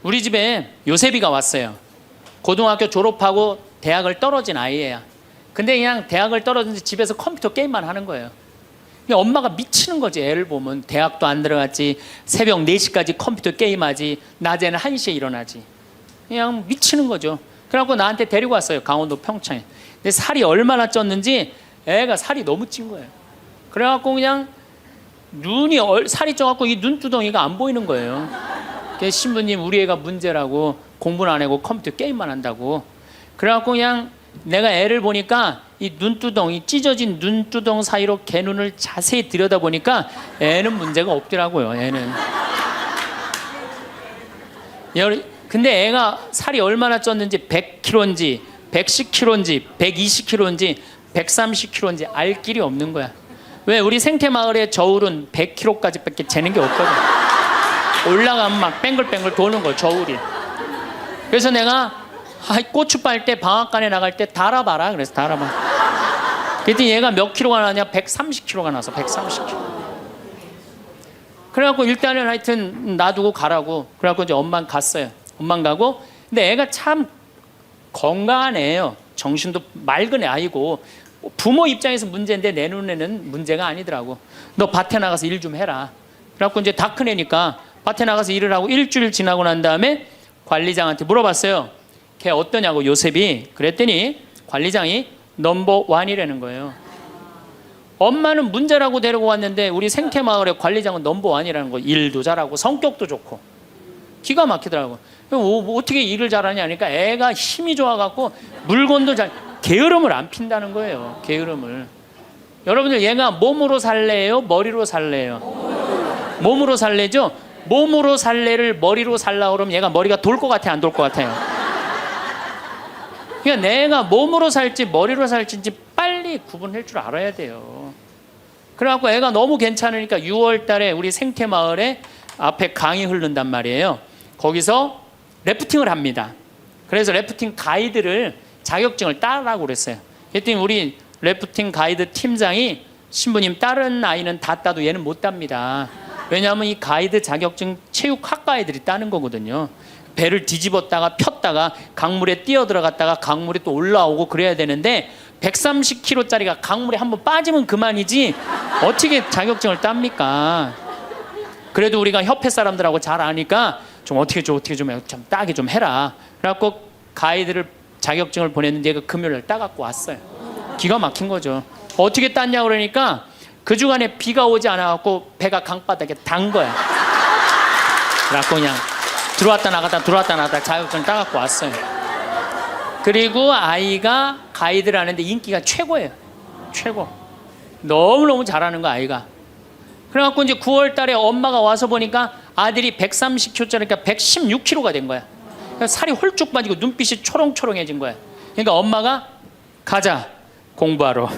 우리 집에 요셉이가 왔어요. 고등학교 졸업하고 대학을 떨어진 아이예요. 근데 그냥 대학을 떨어진지 집에서 컴퓨터 게임만 하는 거예요. 그냥 엄마가 미치는 거지. 애를 보면 대학도 안 들어갔지, 새벽 4시까지 컴퓨터 게임하지, 낮에는 1시에 일어나지. 그냥 미치는 거죠. 그래갖고 나한테 데리고 왔어요. 강원도 평창에. 근데 살이 얼마나 쪘는지 애가 살이 너무 찐 거예요. 그래갖고 그냥 눈이 살이 쪄갖고 이 눈두덩이가 안 보이는 거예요. 그래서 신부님, 우리 애가 문제라고, 공부는 안 하고 컴퓨터 게임만 한다고. 그래갖고 그냥 내가 애를 보니까 이 눈두덩이, 찢어진 눈두덩 사이로 걔 눈을 자세히 들여다보니까 애는 문제가 없더라고요. 애는. 근데 애가 살이 얼마나 쪘는지, 100kg인지 110kg인지 120kg인지 130kg인지 알 길이 없는 거야. 왜? 우리 생태마을의 저울은 100kg까지 밖에 재는 게 없거든. 올라가면 막 뱅글뱅글 도는 거야, 저울이. 그래서 내가 고추 빨 때, 방앗간에 나갈 때 달아봐라. 그래서 달아봐. 그랬더니 얘가 몇 킬로가 나냐? 130kg가 나서 130kg. 그래갖고 일단은 하여튼 놔두고 가라고. 그래갖고 이제 엄마는 갔어요. 엄마는 가고. 근데 애가 참 건강한 애예요. 정신도 맑은 애 아이고. 부모 입장에서 문제인데 내 눈에는 문제가 아니더라고. 너 밭에 나가서 일 좀 해라. 그래갖고 이제 다 큰 애니까 밭에 나가서 일을 하고 일주일 지나고 난 다음에 관리장한테 물어봤어요. 걔 어떠냐고, 요셉이. 그랬더니 관리장이 넘버 1이라는 거예요. 엄마는 문제라고 데리고 왔는데 우리 생태마을의 관리장은 넘버 1이라는 거예요. 일도 잘하고 성격도 좋고. 기가 막히더라고. 어떻게 일을 잘하냐 하니까 애가 힘이 좋아갖고 물건도 게으름을 안 핀다는 거예요. 게으름을. 여러분들, 얘가 몸으로 살래요? 머리로 살래요? 몸으로 살래죠? 몸으로 살래를 머리로 살라 그러면 얘가 머리가 돌 것 같아, 안 돌 것 같아요? 그러니까 내가 몸으로 살지 머리로 살지 빨리 구분할 줄 알아야 돼요. 그래갖고 애가 너무 괜찮으니까 6월 달에 우리 생태마을에 앞에 강이 흐른단 말이에요. 거기서 래프팅을 합니다. 그래서 래프팅 가이드를, 자격증을 따라고 그랬어요. 그랬더니 우리 래프팅 가이드 팀장이, 신부님, 다른 아이는 다 따도 얘는 못 땁니다. 왜냐하면 이 가이드 자격증 체육학과 애들이 따는 거거든요. 배를 뒤집었다가 폈다가 강물에 뛰어 들어갔다가 강물에 또 올라오고 그래야 되는데 130kg짜리가 강물에 한번 빠지면 그만이지 어떻게 자격증을 땁니까? 그래도 우리가 협회 사람들하고 잘 아니까 좀 어떻게 좀 따게 좀 해라. 그래갖고 가이드를, 자격증을 보냈는데 얘가 금요일날 따갖고 왔어요. 기가 막힌 거죠. 어떻게 땄냐고 그러니까 그 주간에 비가 오지 않아갖고 배가 강바닥에 단 거야. 그래갖고 그냥 들어왔다 나갔다 자격증 따갖고 왔어요. 그리고 아이가 가이드를 하는데 인기가 최고예요. 최고. 너무너무 잘하는 거, 아이가. 그래갖고 이제 9월 달에 엄마가 와서 보니까 아들이 130kg짜리니까 116kg가 된 거야. 그러니까 살이 홀쭉 빠지고 눈빛이 초롱초롱해진 거야. 그러니까 엄마가 가자, 공부하러.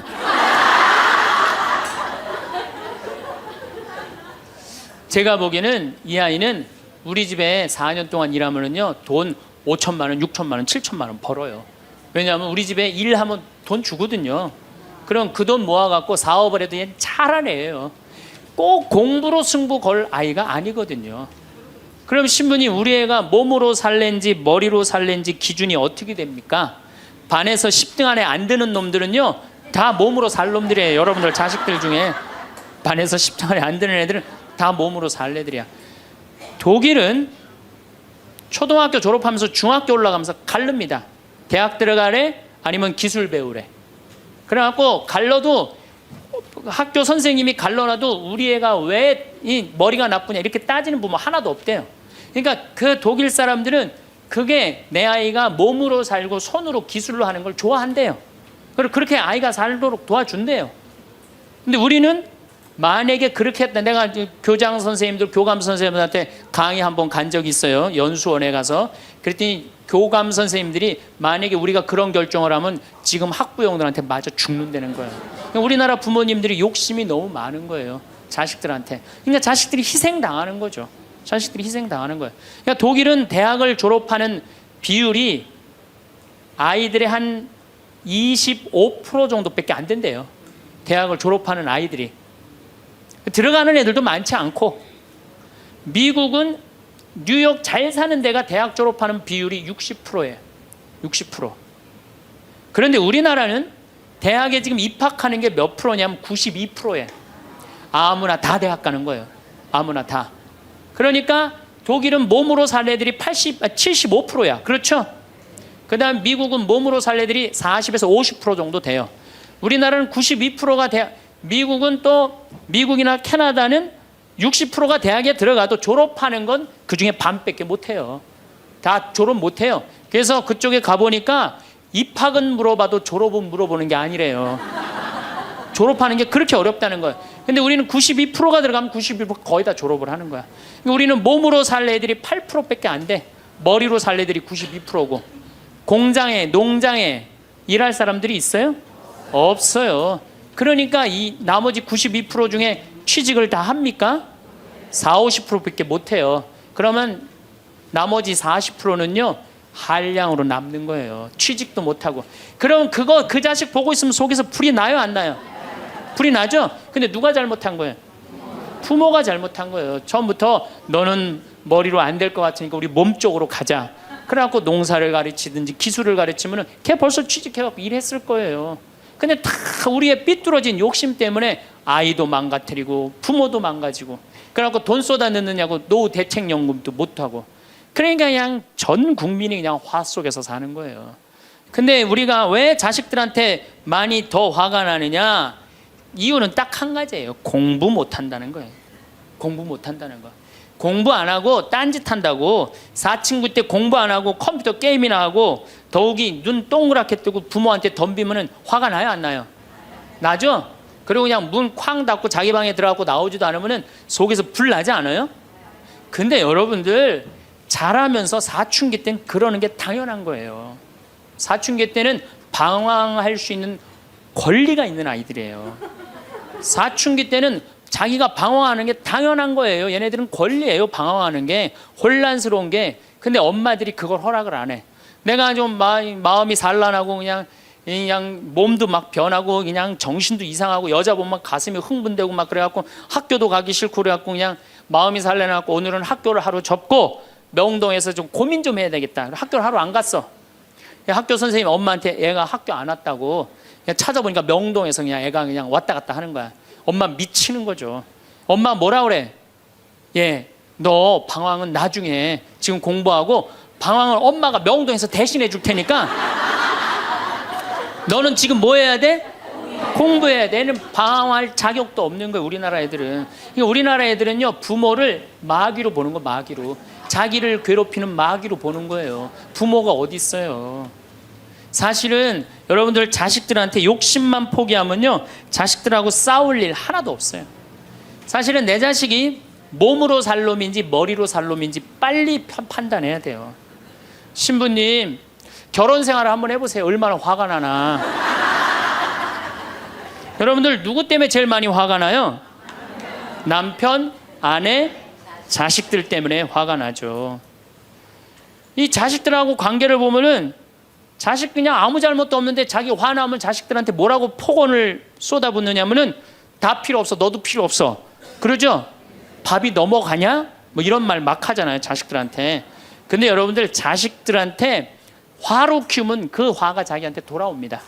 제가 보기에는 이 아이는 우리 집에 4년 동안 일하면은요, 돈 5천만 원, 6천만 원, 7천만 원 벌어요. 왜냐하면 우리 집에 일하면 돈 주거든요. 그럼 그 돈 모아갖고 사업을 해도 얘는 잘하는 애예요. 꼭 공부로 승부 걸 아이가 아니거든요. 그럼 신부님, 우리 애가 몸으로 살랜지 머리로 살랜지 기준이 어떻게 됩니까? 반에서 10등 안에 안 드는 놈들은요, 다 몸으로 살 놈들이에요. 여러분들 자식들 중에 반에서 10등 안에 안 드는 애들은 다 몸으로 살 애들이야. 독일은 초등학교 졸업하면서 중학교 올라가면서 갈릅니다. 대학 들어가래 아니면 기술 배우래. 그래갖고 갈러도 학교 선생님이 갈러놔도 우리 애가 왜 이 머리가 나쁘냐 이렇게 따지는 부모 하나도 없대요. 그러니까 그 독일 사람들은 그게 내 아이가 몸으로 살고 손으로 기술로 하는 걸 좋아한대요. 그리고 그렇게 아이가 살도록 도와준대요. 근데 우리는 만약에 그렇게 했다, 내가 교장 선생님들, 교감 선생님들한테 강의 한번 간 적이 있어요. 연수원에 가서. 그랬더니 교감 선생님들이 만약에 우리가 그런 결정을 하면 지금 학부형들한테 맞아 죽는다는 거예요. 우리나라 부모님들이 욕심이 너무 많은 거예요, 자식들한테. 그러니까 자식들이 희생당하는 거죠. 자식들이 희생당하는 거예요. 그러니까 독일은 대학을 졸업하는 비율이 아이들의 한 25% 정도밖에 안 된대요. 대학을 졸업하는 아이들이. 들어가는 애들도 많지 않고, 미국은 뉴욕 잘 사는 데가 대학 졸업하는 비율이 60%예요. 60%. 그런데 우리나라는 대학에 지금 입학하는 게 몇 프로냐면 92%예요. 아무나 다 대학 가는 거예요. 아무나 다. 그러니까 독일은 몸으로 살 애들이 75%야. 그렇죠? 그 다음 미국은 몸으로 살 애들이 40에서 50% 정도 돼요. 우리나라는 92%가 대학, 미국은 또, 미국이나 캐나다는 60%가 대학에 들어가도 졸업하는 건 그 중에 반밖에 못해요. 다 졸업 못해요. 그래서 그쪽에 가보니까 입학은 물어봐도 졸업은 물어보는 게 아니래요. 졸업하는 게 그렇게 어렵다는 거예요. 근데 우리는 92%가 들어가면 92% 거의 다 졸업을 하는 거야. 우리는 몸으로 살 애들이 8%밖에 안 돼. 머리로 살 애들이 92%고. 공장에, 농장에 일할 사람들이 있어요? 없어요. 그러니까 이 나머지 92% 중에 취직을 다 합니까? 40, 50%밖에 못 해요. 그러면 나머지 40%는요 한량으로 남는 거예요. 취직도 못 하고. 그럼 그 자식 보고 있으면 속에서 불이 나요, 안 나요? 불이 나죠? 근데 누가 잘못한 거예요? 부모가 잘못한 거예요. 처음부터 너는 머리로 안 될 것 같으니까 우리 몸 쪽으로 가자. 그래갖고 농사를 가르치든지 기술을 가르치면은 걔 벌써 취직해갖고 일했을 거예요. 근데 다 우리의 삐뚤어진 욕심 때문에 아이도 망가뜨리고 부모도 망가지고, 그래갖고 돈 쏟아 넣느냐고 노후 대책연금도 못하고. 그러니까 그냥 전 국민이 그냥 화 속에서 사는 거예요. 근데 우리가 왜 자식들한테 많이 더 화가 나느냐? 이유는 딱 한 가지예요. 공부 못한다는 거예요. 공부 못한다는 거. 공부 안 하고 딴짓 한다고. 사친구 때 공부 안 하고 컴퓨터 게임이나 하고 더욱이 눈 동그랗게 뜨고 부모한테 덤비면 화가 나요, 안 나요? 나죠? 그리고 그냥 문 쾅 닫고 자기 방에 들어가고 나오지도 않으면 속에서 불 나지 않아요? 근데 여러분들 자라면서 사춘기 때는 그러는 게 당연한 거예요. 사춘기 때는 방황할 수 있는 권리가 있는 아이들이에요. 사춘기 때는 자기가 방황하는 게 당연한 거예요. 얘네들은 권리예요, 방황하는 게. 혼란스러운 게. 근데 엄마들이 그걸 허락을 안 해. 내가 좀 마음이 산란하고 그냥 몸도 막 변하고 그냥 정신도 이상하고 여자 보면 가슴이 흥분되고 막 그래갖고 학교도 가기 싫고 그래갖고 그냥 마음이 산란해갖고 오늘은 학교를 하루 접고 명동에서 좀 고민 좀 해야 되겠다. 학교를 하루 안 갔어. 학교 선생님 엄마한테 애가 학교 안 왔다고 그냥 찾아보니까 명동에서 그냥 애가 그냥 왔다 갔다 하는 거야. 엄마 미치는 거죠. 엄마 뭐라 그래? 예, 너 방황은 나중에 지금 공부하고 방황을 엄마가 명동에서 대신해 줄 테니까 너는 지금 뭐 해야 돼? 공부해야 돼. 얘는 방황할 자격도 없는 거예요, 우리나라 애들은. 우리나라 애들은요 부모를 마귀로 보는 거, 마귀로. 자기를 괴롭히는 마귀로 보는 거예요. 부모가 어디 있어요. 사실은 여러분들 자식들한테 욕심만 포기하면요 자식들하고 싸울 일 하나도 없어요. 사실은 내 자식이 몸으로 살 놈인지 머리로 살 놈인지 빨리 판단해야 돼요. 신부님 결혼 생활을 한번 해보세요. 얼마나 화가 나나. 여러분들 누구 때문에 제일 많이 화가 나요? 남편, 아내, 자식들 때문에 화가 나죠. 이 자식들하고 관계를 보면은 자식 그냥 아무 잘못도 없는데 자기 화나면 자식들한테 뭐라고 폭언을 쏟아붓느냐면은 다 필요 없어, 너도 필요 없어, 그러죠? 밥이 넘어가냐? 뭐 이런 말 막 하잖아요, 자식들한테. 근데 여러분들 자식들한테 화로 키우면 그 화가 자기한테 돌아옵니다.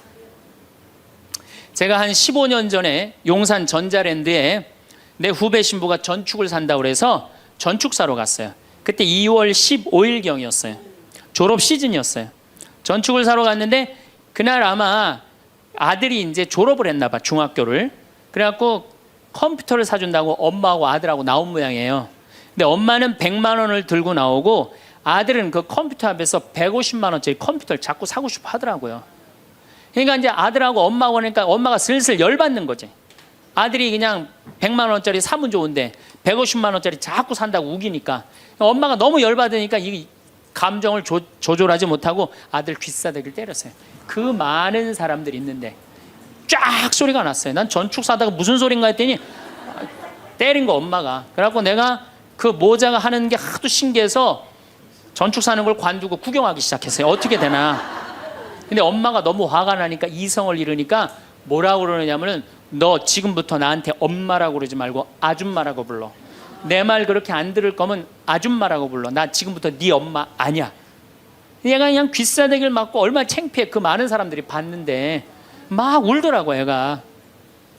제가 한 15년 전에 용산 전자랜드에 내 후배 신부가 전축을 산다고 그래서 전축사로 갔어요. 그때 2월 15일경이었어요. 졸업 시즌이었어요. 전축을 사러 갔는데 그날 아마 아들이 이제 졸업을 했나 봐, 중학교를. 그래갖고 컴퓨터를 사준다고 엄마하고 아들하고 나온 모양이에요. 근데 엄마는 100만 원을 들고 나오고 아들은 그 컴퓨터 앞에서 150만 원짜리 컴퓨터를 자꾸 사고 싶어 하더라고요. 그러니까 이제 아들하고 엄마하고 하니까 엄마가 슬슬 열받는 거지. 아들이 그냥 100만 원짜리 사면 좋은데 150만 원짜리 자꾸 산다고 우기니까 엄마가 너무 열받으니까 이 감정을 조절하지 못하고 아들 귀싸대기를 때렸어요. 그 많은 사람들이 있는데 쫙 소리가 났어요. 난 전축 사다가 무슨 소린가 했더니 때린 거 엄마가. 그래갖고 내가 그 모자가 하는 게 하도 신기해서 전축 사는 걸 관두고 구경하기 시작했어요. 어떻게 되나. 근데 엄마가 너무 화가 나니까 이성을 잃으니까 뭐라고 그러느냐면은 너 지금부터 나한테 엄마라고 그러지 말고 아줌마라고 불러. 내 말 그렇게 안 들을 거면 아줌마라고 불러. 나 지금부터 네 엄마 아니야. 얘가 그냥 귀싸대기를 맞고 얼마나 창피해. 그 많은 사람들이 봤는데 막 울더라고 얘가.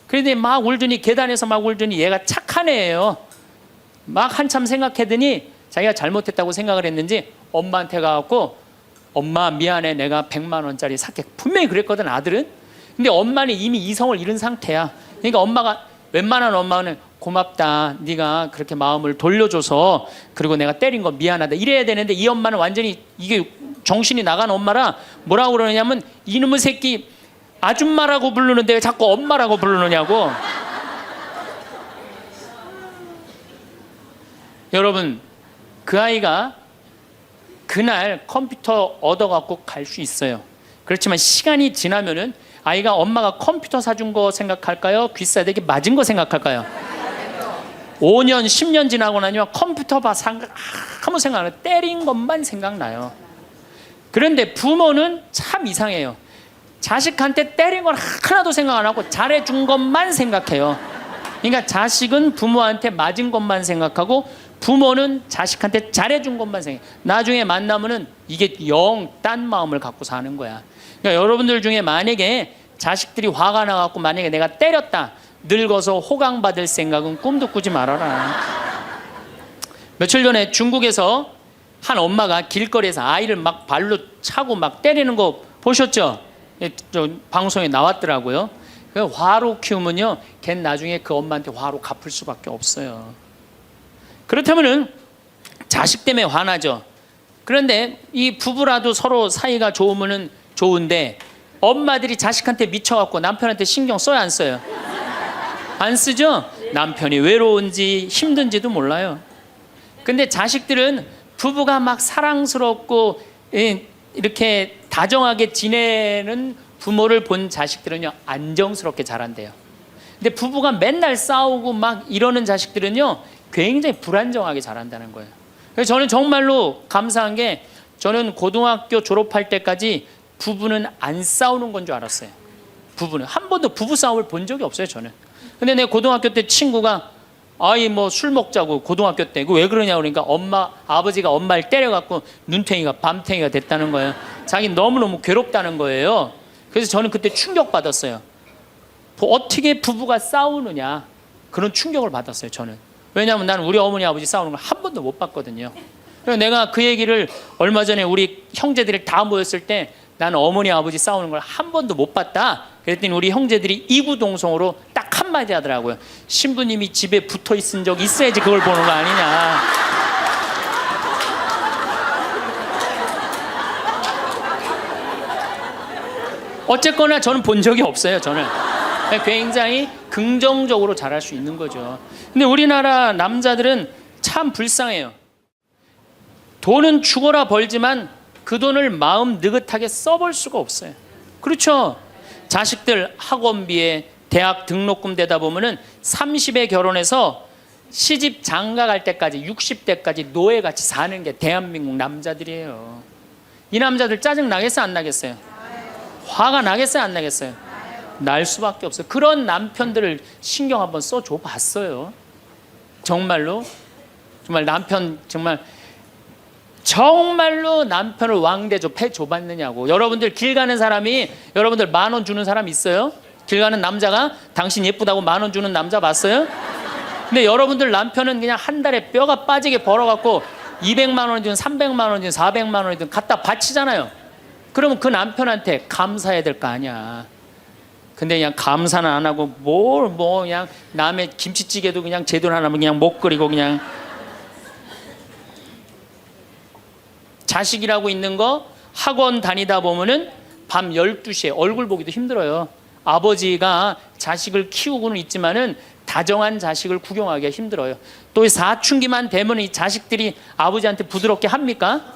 그런데 막 울더니 계단에서 막 울더니 얘가 착한 애예요. 막 한참 생각하더니 자기가 잘못했다고 생각을 했는지 엄마한테 가갖고 엄마 미안해 내가 100만 원짜리 살게. 분명히 그랬거든 아들은. 근데 엄마는 이미 이성을 잃은 상태야. 그러니까 엄마가 웬만한 엄마는 고맙다 네가 그렇게 마음을 돌려줘서 그리고 내가 때린 거 미안하다 이래야 되는데 이 엄마는 완전히 이게 정신이 나간 엄마라 뭐라고 그러냐면 이놈의 새끼 아줌마라고 부르는데 왜 자꾸 엄마라고 부르느냐고. 여러분 그 아이가 그날 컴퓨터 얻어갖고 갈 수 있어요. 그렇지만 시간이 지나면은 아이가 엄마가 컴퓨터 사준 거 생각할까요? 귀싸대기 맞은 거 생각할까요? 5년 10년 지나고 나면 컴퓨터 아무 생각 안 해요. 때린 것만 생각나요. 그런데 부모는 참 이상해요. 자식한테 때린 건 하나도 생각 안 하고 잘해준 것만 생각해요. 그러니까 자식은 부모한테 맞은 것만 생각하고 부모는 자식한테 잘해준 것만 생각해요. 나중에 만나면은 이게 영 딴 마음을 갖고 사는 거야. 그러니까 여러분들 중에 만약에 자식들이 화가 나갖고 만약에 내가 때렸다 늙어서 호강받을 생각은 꿈도 꾸지 말아라. 며칠 전에 중국에서 한 엄마가 길거리에서 아이를 막 발로 차고 막 때리는 거 보셨죠? 저 방송에 나왔더라고요. 화로 키우면요, 걔 나중에 그 엄마한테 화로 갚을 수밖에 없어요. 그렇다면은 자식 때문에 화나죠. 그런데 이 부부라도 서로 사이가 좋으면은 좋은데 엄마들이 자식한테 미쳐갖고 남편한테 신경 써야 안 써요? 안 쓰죠? 남편이 외로운지 힘든지도 몰라요. 근데 자식들은 부부가 막 사랑스럽고 이렇게 다정하게 지내는 부모를 본 자식들은요 안정스럽게 자란대요. 근데 부부가 맨날 싸우고 막 이러는 자식들은요 굉장히 불안정하게 자란다는 거예요. 그래서 저는 정말로 감사한 게 저는 고등학교 졸업할 때까지 부부는 안 싸우는 건 줄 알았어요. 부부는 한 번도 부부 싸움을 본 적이 없어요 저는. 근데 내 고등학교 때 친구가 아이 뭐 술 먹자고 고등학교 때 왜 그러냐고 그러니까 아버지가 엄마를 때려갖고 눈탱이가 밤탱이가 됐다는 거예요. 자기 너무너무 괴롭다는 거예요. 그래서 저는 그때 충격받았어요. 어떻게 부부가 싸우느냐 그런 충격을 받았어요 저는. 왜냐하면 나는 우리 어머니 아버지 싸우는 걸 한 번도 못 봤거든요. 그래서 내가 그 얘기를 얼마 전에 우리 형제들이 다 모였을 때 나는 어머니 아버지 싸우는 걸 한 번도 못 봤다. 그랬더니 우리 형제들이 이구동성으로 딱 한마디 하더라고요. 신부님이 집에 붙어 있은 적 있어야지 그걸 보는 거 아니냐. 어쨌거나 저는 본 적이 없어요. 저는 굉장히 긍정적으로 자랄 수 있는 거죠. 근데 우리나라 남자들은 참 불쌍해요. 돈은 죽어라 벌지만 그 돈을 마음 느긋하게 써볼 수가 없어요. 그렇죠? 자식들 학원비에 대학 등록금 되다 보면은 30에 결혼해서 시집 장가 갈 때까지 60대까지 노예같이 사는 게 대한민국 남자들이에요. 이 남자들 짜증 나겠어요 안 나겠어요? 화가 나겠어요 안 나겠어요? 날 수밖에 없어요. 그런 남편들을 신경 한번 써줘 봤어요. 정말로 정말 남편 정말로 남편을 왕대조 패줘봤느냐고. 여러분들 길 가는 사람이 여러분들 10,000원 주는 사람 있어요? 길 가는 남자가 당신 예쁘다고 10,000원 주는 남자 봤어요? 근데 여러분들 남편은 그냥 한 달에 뼈가 빠지게 벌어갖고 200만 원이든 300만 원이든 400만 원이든 갖다 바치잖아요. 그러면 그 남편한테 감사해야 될 거 아니야. 근데 그냥 감사는 안 하고 그냥 남의 김치찌개도 그냥 제대로 안 하면 그냥 못 끓이고 그냥. 자식이라고 있는 거 학원 다니다 보면은 밤 12시에 얼굴 보기도 힘들어요. 아버지가 자식을 키우고는 있지만은 다정한 자식을 구경하기가 힘들어요. 또 사춘기만 되면 이 자식들이 아버지한테 부드럽게 합니까?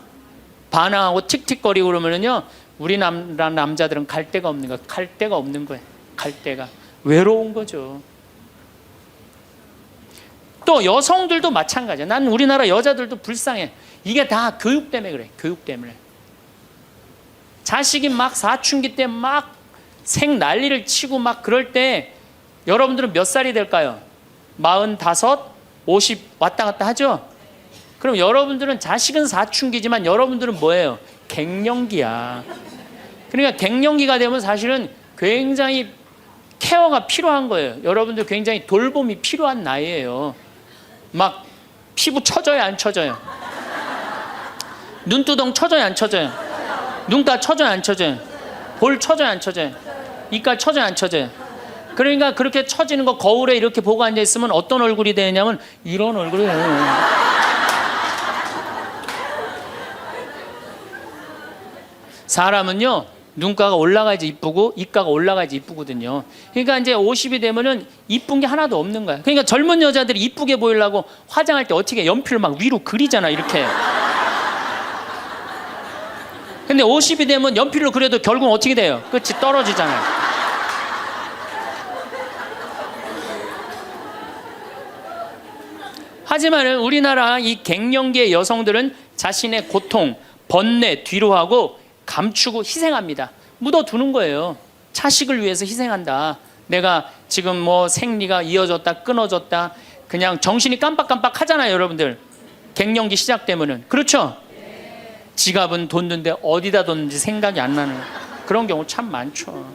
반항하고 틱틱거리고 그러면은요 우리나라 남자들은 갈 데가 없는 거예요. 갈 데가 없는 거예요. 갈 데가 외로운 거죠. 또 여성들도 마찬가지야. 난 우리나라 여자들도 불쌍해. 이게 다 교육 때문에 그래. 교육 때문에. 자식이 막 사춘기 때 막 생 난리를 치고 막 그럴 때 여러분들은 몇 살이 될까요? 45, 50 왔다 갔다 하죠? 그럼 여러분들은 자식은 사춘기지만 여러분들은 뭐예요? 갱년기야. 그러니까 갱년기가 되면 사실은 굉장히 케어가 필요한 거예요. 여러분들 굉장히 돌봄이 필요한 나이예요. 막 피부 처져요, 안 처져요? 눈두덩 처져요, 안 처져요? 눈가 처져요, 안 처져요? 볼 처져요, 안 처져요? 이가 처져요, 안 처져요? 그러니까 그렇게 처지는 거 거울에 이렇게 보고 앉아 있으면 어떤 얼굴이 되냐면 이런 얼굴이 돼요. 사람은요, 눈가가 올라가야지 이쁘고 이가가 올라가야지 이쁘거든요. 그러니까 이제 50이 되면은 이쁜 게 하나도 없는 거야. 그러니까 젊은 여자들이 이쁘게 보이려고 화장할 때 어떻게 연필을 막 위로 그리잖아, 이렇게. 근데 50이 되면 연필로 그려도 결국은 어떻게 돼요? 끝이 떨어지잖아요. 하지만은 우리나라 이 갱년기의 여성들은 자신의 고통, 번뇌 뒤로 하고 감추고 희생합니다. 묻어두는 거예요. 자식을 위해서 희생한다. 내가 지금 뭐 생리가 이어졌다 끊어졌다 그냥 정신이 깜빡깜빡 하잖아요, 여러분들. 갱년기 시작되면은. 그렇죠? 지갑은 뒀는데 어디다 뒀는지 생각이 안 나는 그런 경우 참 많죠.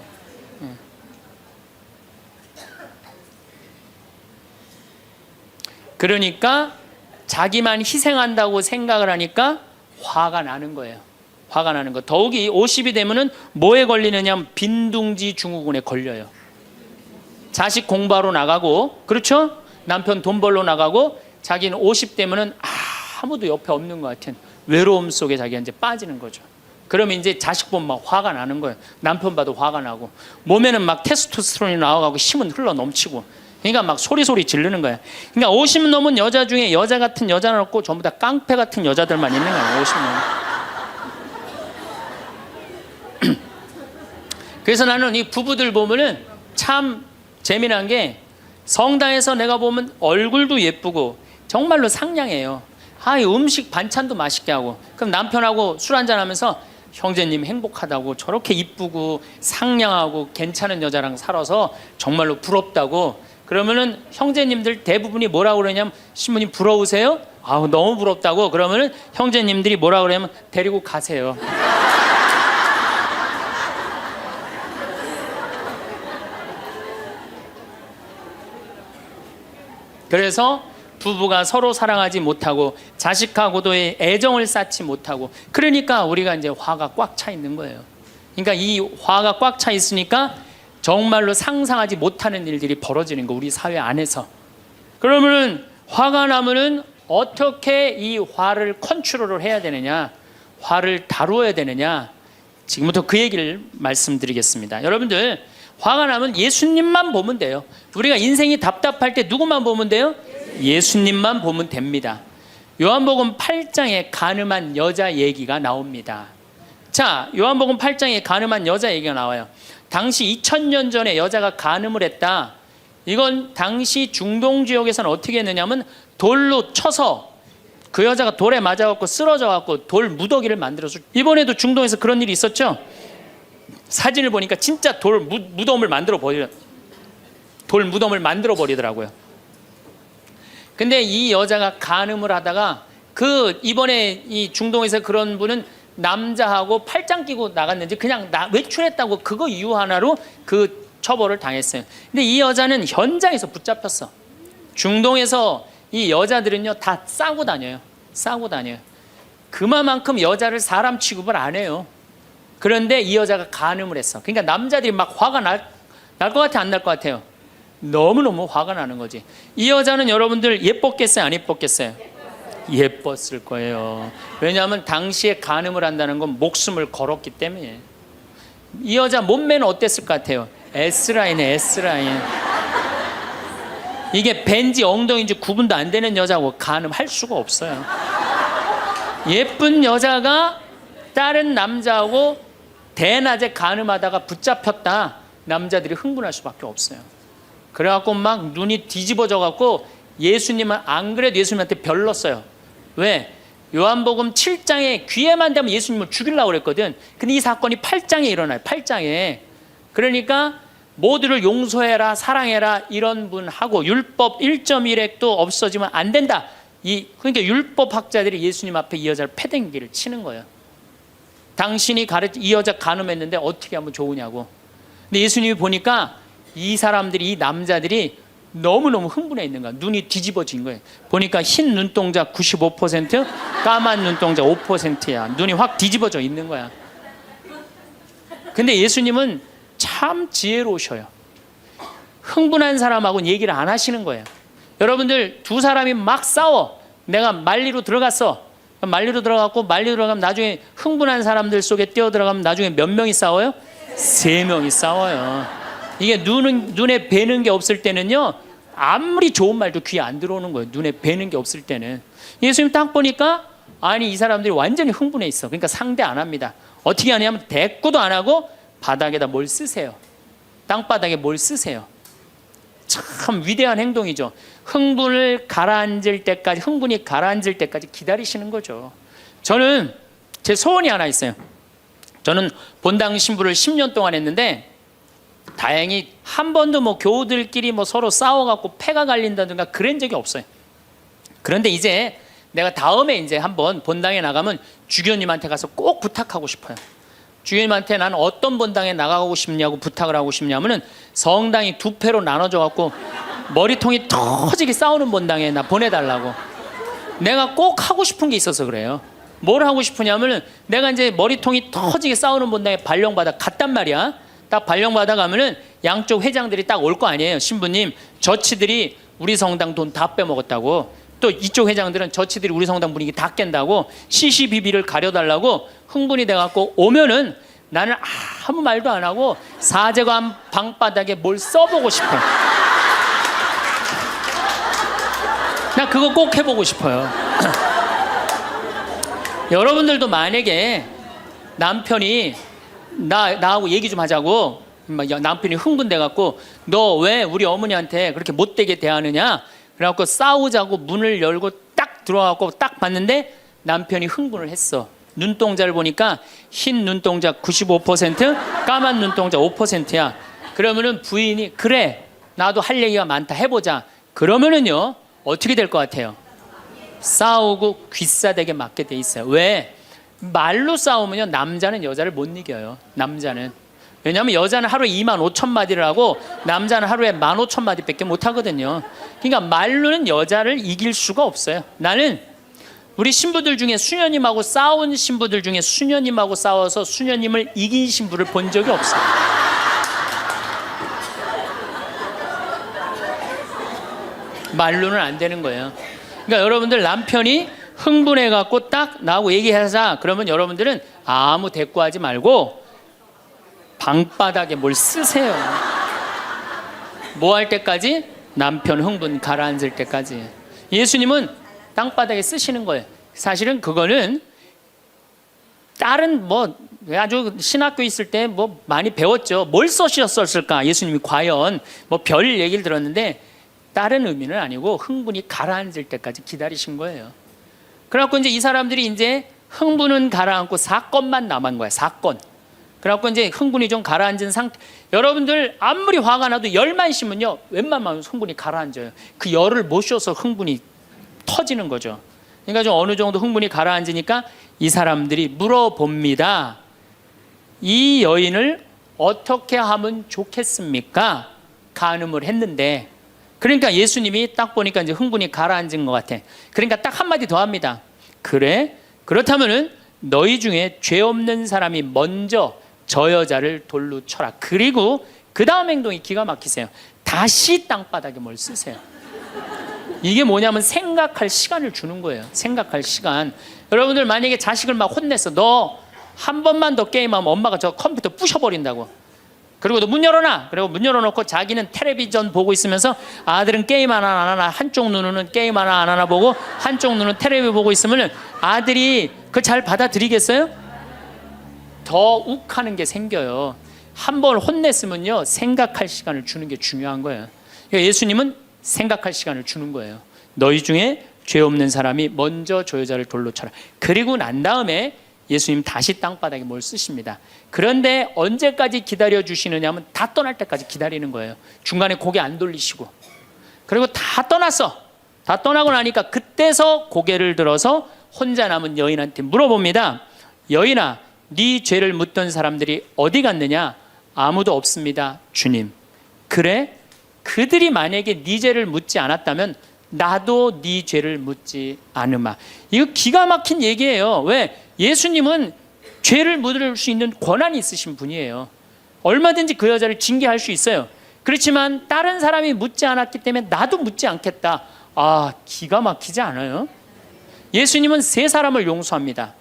그러니까 자기만 희생한다고 생각을 하니까 화가 나는 거예요. 화가 나는 거. 더욱이 50이 되면은 뭐에 걸리느냐? 빈둥지 증후군에 걸려요. 자식 공부하러 나가고, 그렇죠? 남편 돈 벌러 나가고, 자기는 50 되면은 아무도 옆에 없는 것 같은 외로움 속에 자기가 이제 빠지는 거죠. 그러면 이제 자식 보면 막 화가 나는 거예요. 남편 봐도 화가 나고, 몸에는 막 테스토스테론이 나와가고 힘은 흘러 넘치고, 그러니까 막 소리 지르는 거예요. 그러니까 50 넘은 여자 중에 여자 같은 여자는 없고 전부 다 깡패 같은 여자들만 있는 거예요. 50 넘은. 그래서 나는 이 부부들 보면은 참 재미난 게 성당에서 내가 보면 얼굴도 예쁘고 정말로 상냥해요. 이 음식 반찬도 맛있게 하고, 그럼 남편하고 술 한잔 하면서 형제님 행복하다고, 저렇게 이쁘고 상냥하고 괜찮은 여자랑 살아서 정말로 부럽다고. 그러면은 형제님들 대부분이 뭐라고 그러냐면, 신부님 부러우세요? 너무 부럽다고. 그러면은 형제님들이 뭐라고 그러냐면 데리고 가세요. 그래서 부부가 서로 사랑하지 못하고 자식하고도의 애정을 쌓지 못하고, 그러니까 우리가 이제 화가 꽉 차 있는 거예요. 그러니까 이 화가 꽉 차 있으니까 정말로 상상하지 못하는 일들이 벌어지는 거, 우리 사회 안에서. 그러면은 화가 나면은 어떻게 이 화를 컨트롤을 해야 되느냐, 화를 다루어야 되느냐, 지금부터 그 얘기를 말씀드리겠습니다. 여러분들, 화가 나면 예수님만 보면 돼요. 우리가 인생이 답답할 때 누구만 보면 돼요? 예수님만 보면 됩니다. 요한복음 8장에 간음한 여자 얘기가 나옵니다. 자, 요한복음 8장에 간음한 여자 얘기가 나와요. 당시 2000년 전에 여자가 간음을 했다. 이건 당시 중동 지역에서는 어떻게 했느냐면 돌로 쳐서 그 여자가 돌에 맞아갖고 쓰러져갖고 돌 무더기를 만들어서, 이번에도 중동에서 그런 일이 있었죠. 사진을 보니까 진짜 돌 무덤을 만들어 버리더라고요. 근데 이 여자가 간음을 하다가 이번에 이 중동에서 그런 분은 남자하고 팔짱 끼고 나갔는지 그냥 외출했다고 그거 이유 하나로 그 처벌을 당했어요. 근데 이 여자는 현장에서 붙잡혔어. 중동에서 이 여자들은요 다 싸고 다녀요. 그만큼 여자를 사람 취급을 안 해요. 그런데 이 여자가 간음을 했어. 그러니까 남자들이 막 화가 날 것 같아, 안 날 것 같아요? 너무너무 화가 나는 거지. 이 여자는 여러분들 예뻤겠어요, 안 예뻤겠어요? 예뻤을 거예요. 왜냐하면 당시에 간음을 한다는 건 목숨을 걸었기 때문에. 이 여자 몸매는 어땠을 것 같아요? S라인에 S라인. 이게 벤지 엉덩이인지 구분도 안 되는 여자고 간음할 수가 없어요. 예쁜 여자가 다른 남자하고 대낮에 간음하다가 붙잡혔다. 남자들이 흥분할 수밖에 없어요. 그래갖고 막 눈이 뒤집어져 갖고 예수님은, 안 그래도 예수님한테 별렀어요. 왜? 요한복음 7장에 귀에만 대면 예수님을 죽이려고 그랬거든. 근데 이 사건이 8장에 일어나요. 8장에. 그러니까 모두를 용서해라, 사랑해라 이런 분하고 율법 1.1핵도 없어지면 안 된다. 그러니까 율법학자들이 예수님 앞에 이 여자를 패댕기를 치는 거예요. 당신이 이 여자 간음했는데 어떻게 하면 좋으냐고. 근데 예수님이 보니까 이 사람들이, 이 남자들이 너무너무 흥분해 있는 거야. 눈이 뒤집어진 거예요. 보니까 흰 눈동자 95%, 까만 눈동자 5%야. 눈이 확 뒤집어져 있는 거야. 근데 예수님은 참 지혜로우셔요. 흥분한 사람하고는 얘기를 안 하시는 거예요. 여러분들 두 사람이 막 싸워. 내가 말리로 들어갔어. 말리로 들어가면 나중에 흥분한 사람들 속에 뛰어들어가면 나중에 몇 명이 싸워요? 3명이 싸워요. 이게 눈에 뵈는 게 없을 때는요, 아무리 좋은 말도 귀에 안 들어오는 거예요. 눈에 뵈는 게 없을 때는. 예수님 딱 보니까 아니 이 사람들이 완전히 흥분해 있어. 그러니까 상대 안 합니다. 어떻게 하냐면 대꾸도 안 하고 바닥에다 뭘 쓰세요. 땅바닥에 뭘 쓰세요. 참 위대한 행동이죠. 흥분이 가라앉을 때까지 기다리시는 거죠. 저는 제 소원이 하나 있어요. 저는 본당 신부를 10년 동안 했는데 다행히 한 번도 뭐 교우들끼리 뭐 서로 싸워갖고 패가 갈린다든가 그런 적이 없어요. 그런데 이제 내가 다음에 이제 한번 본당에 나가면 주교님한테 가서 꼭 부탁하고 싶어요. 주교님한테 나는 어떤 본당에 나가고 싶냐고 부탁을 하고 싶냐면은 성당이 두 패로 나눠져 갖고 머리통이 터지게 싸우는 본당에 나 보내달라고. 내가 꼭 하고 싶은 게 있어서 그래요. 뭘 하고 싶으냐면은 내가 이제 머리통이 터지게 싸우는 본당에 발령받아 갔단 말이야. 딱 발령받아 가면은 양쪽 회장들이 딱 올 거 아니에요. 신부님, 저치들이 우리 성당 돈 다 빼먹었다고. 또 이쪽 회장들은 저치들이 우리 성당 분위기 다 깬다고 시시비비를 가려달라고 흥분이 돼갖고 오면은 나는 아무 말도 안 하고 사제관 방바닥에 뭘 써보고 싶어. 나 그거 꼭 해보고 싶어요. 여러분들도 만약에 남편이 나하고 얘기 좀 하자고, 남편이 흥분돼갖고 너 왜 우리 어머니한테 그렇게 못되게 대하느냐, 그래갖고 싸우자고 문을 열고 딱 들어가고 딱 봤는데 남편이 흥분을 했어. 눈동자를 보니까 흰 눈동자 95%, 까만 눈동자 5%야. 그러면은 부인이 그래 나도 할 얘기가 많다 해보자. 그러면은요 어떻게 될 것 같아요? 싸우고 귀싸대게 맞게 돼 있어요. 왜? 말로 싸우면요 남자는 여자를 못 이겨요. 남자는. 왜냐하면 여자는 하루에 25,000마디를 하고 남자는 하루에 15,000마디밖에 못 하거든요. 그러니까 말로는 여자를 이길 수가 없어요. 나는 우리 신부들 중에 수녀님하고 싸운 신부들 중에 수녀님하고 싸워서 수녀님을 이긴 신부를 본 적이 없어요. 말로는 안 되는 거예요. 그러니까 여러분들 남편이 흥분해갖고 딱 나하고 얘기하자 그러면 여러분들은 아무 대꾸하지 말고 방바닥에 뭘 쓰세요. 뭐 할 때까지? 남편 흥분 가라앉을 때까지. 예수님은 땅바닥에 쓰시는 거예요. 사실은 그거는 다른 뭐 아주 신학교 있을 때 뭐 많이 배웠죠. 뭘 써셨을까? 예수님이 과연 뭐 별 얘기를 들었는데 다른 의미는 아니고 흥분이 가라앉을 때까지 기다리신 거예요. 그래갖고 이제 이 사람들이 이제 흥분은 가라앉고 사건만 남은 거야. 사건. 그래갖고 이제 흥분이 좀 가라앉은 상태. 여러분들 아무리 화가 나도 열만 심으면요 웬만하면 흥분이 가라앉아요. 그 열을 못 쉬어서 흥분이 터지는 거죠. 그러니까 좀 어느 정도 흥분이 가라앉으니까 이 사람들이 물어봅니다. 이 여인을 어떻게 하면 좋겠습니까? 간음을 했는데. 그러니까 예수님이 딱 보니까 이제 흥분이 가라앉은 것 같아. 그러니까 딱 한마디 더 합니다. 그래? 그렇다면은 너희 중에 죄 없는 사람이 먼저 저 여자를 돌로 쳐라. 그리고 그 다음 행동이 기가 막히세요. 다시 땅바닥에 뭘 쓰세요. 이게 뭐냐면 생각할 시간을 주는 거예요. 생각할 시간. 여러분들 만약에 자식을 막 혼냈어. 너 한 번만 더 게임하면 엄마가 저 컴퓨터 부셔버린다고. 그리고 너 문 열어놔. 그리고 문 열어놓고 자기는 텔레비전 보고 있으면서 아들은 게임 하나 안 하나, 한쪽 눈으로는 게임 하나 안 하나 보고 한쪽 눈은 텔레비 보고 있으면 아들이 그걸 잘 받아들이겠어요? 더 욱하는 게 생겨요. 한 번 혼냈으면요 생각할 시간을 주는 게 중요한 거예요. 그러니까 예수님은 생각할 시간을 주는 거예요. 너희 중에 죄 없는 사람이 먼저 저 여자를 돌로 쳐라. 그리고 난 다음에 예수님 다시 땅바닥에 뭘 쓰십니다. 그런데 언제까지 기다려 주시느냐 하면 다 떠날 때까지 기다리는 거예요. 중간에 고개 안 돌리시고. 그리고 다 떠났어. 다 떠나고 나니까 그때서 고개를 들어서 혼자 남은 여인한테 물어봅니다. 여인아, 네 죄를 묻던 사람들이 어디 갔느냐? 아무도 없습니다, 주님. 그래? 그들이 만약에 네 죄를 묻지 않았다면 나도 네 죄를 묻지 않으마. 이거 기가 막힌 얘기예요. 왜? 예수님은 죄를 묻을 수 있는 권한이 있으신 분이에요. 얼마든지 그 여자를 징계할 수 있어요. 그렇지만 다른 사람이 묻지 않았기 때문에 나도 묻지 않겠다. 아, 기가 막히지 않아요? 예수님은 세 사람을 용서합니다.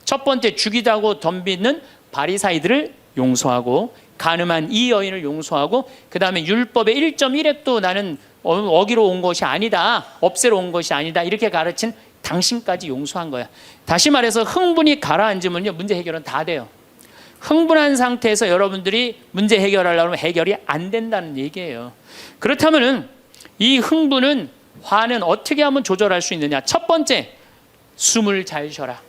첫 번째, 죽이자고 덤비는 바리사이들을 용서하고, 간음한 이 여인을 용서하고, 그 다음에 율법의 1.1획도 나는 어기로 온 것이 아니다, 없애러 온 것이 아니다, 이렇게 가르친 당신까지 용서한 거야. 다시 말해서 흥분이 가라앉으면요, 문제 해결은 다 돼요. 흥분한 상태에서 여러분들이 문제 해결하려고 하면 해결이 안 된다는 얘기예요. 그렇다면은 이 흥분은, 화는 어떻게 하면 조절할 수 있느냐? 첫 번째, 숨을 잘 쉬어라.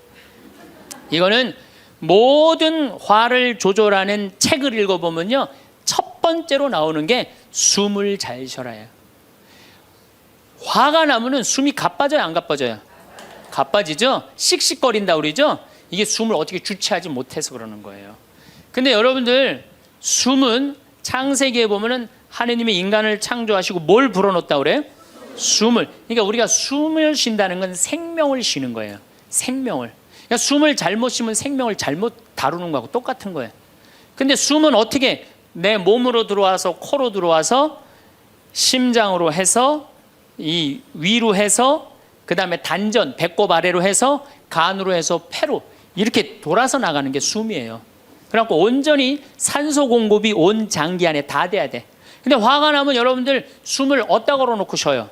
이거는 모든 화를 조절하는 책을 읽어보면요, 첫 번째로 나오는 게 숨을 잘 쉬어라예요. 화가 나면은 숨이 가빠져요, 안 가빠져요? 가빠지죠? 씩씩거린다 그러죠? 이게 숨을 어떻게 주체하지 못해서 그러는 거예요. 근데 여러분들, 숨은 창세기에 보면은 하느님이 인간을 창조하시고 뭘 불어넣었다 그래요? 숨을. 그러니까 우리가 숨을 쉰다는 건 생명을 쉬는 거예요. 생명을. 그러니까 숨을 잘못 쉬면 생명을 잘못 다루는 거하고 똑같은 거예요. 근데 숨은 어떻게 내 몸으로 들어와서 코로 들어와서 심장으로 해서 이 위로 해서 그 다음에 단전, 배꼽 아래로 해서 간으로 해서 폐로 이렇게 돌아서 나가는 게 숨이에요. 그래갖고 온전히 산소 공급이 온 장기 안에 다 돼야 돼. 근데 화가 나면 여러분들 숨을 어디다 걸어놓고 쉬어요?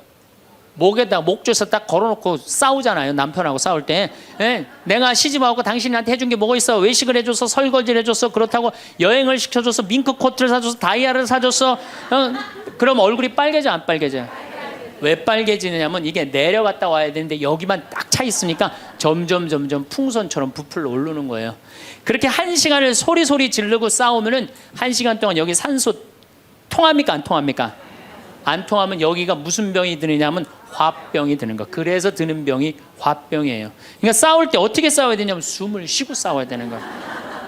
목에다, 목줄에서 딱 걸어놓고 싸우잖아요. 남편하고 싸울 때. 예? 내가 시집와서 당신한테 해준 게 뭐가 있어? 외식을 해줘서, 설거지를 해줬어, 그렇다고 여행을 시켜줘서, 밍크 코트를 사줘서, 다이아를 사줬어. 그럼 얼굴이 빨개져, 안 빨개져요? 왜 빨개지느냐면 이게 내려갔다 와야 되는데 여기만 딱 차 있으니까 점점 풍선처럼 부풀러 오르는 거예요. 그렇게 1시간을 소리 지르고 싸우면은 1시간 동안 여기 산소 통합니까, 안 통합니까? 안 통하면 여기가 무슨 병이 드느냐면 화병이 드는 거. 그래서 드는 병이 화병이에요. 그러니까 싸울 때 어떻게 싸워야 되냐면 숨을 쉬고 싸워야 되는 거예요.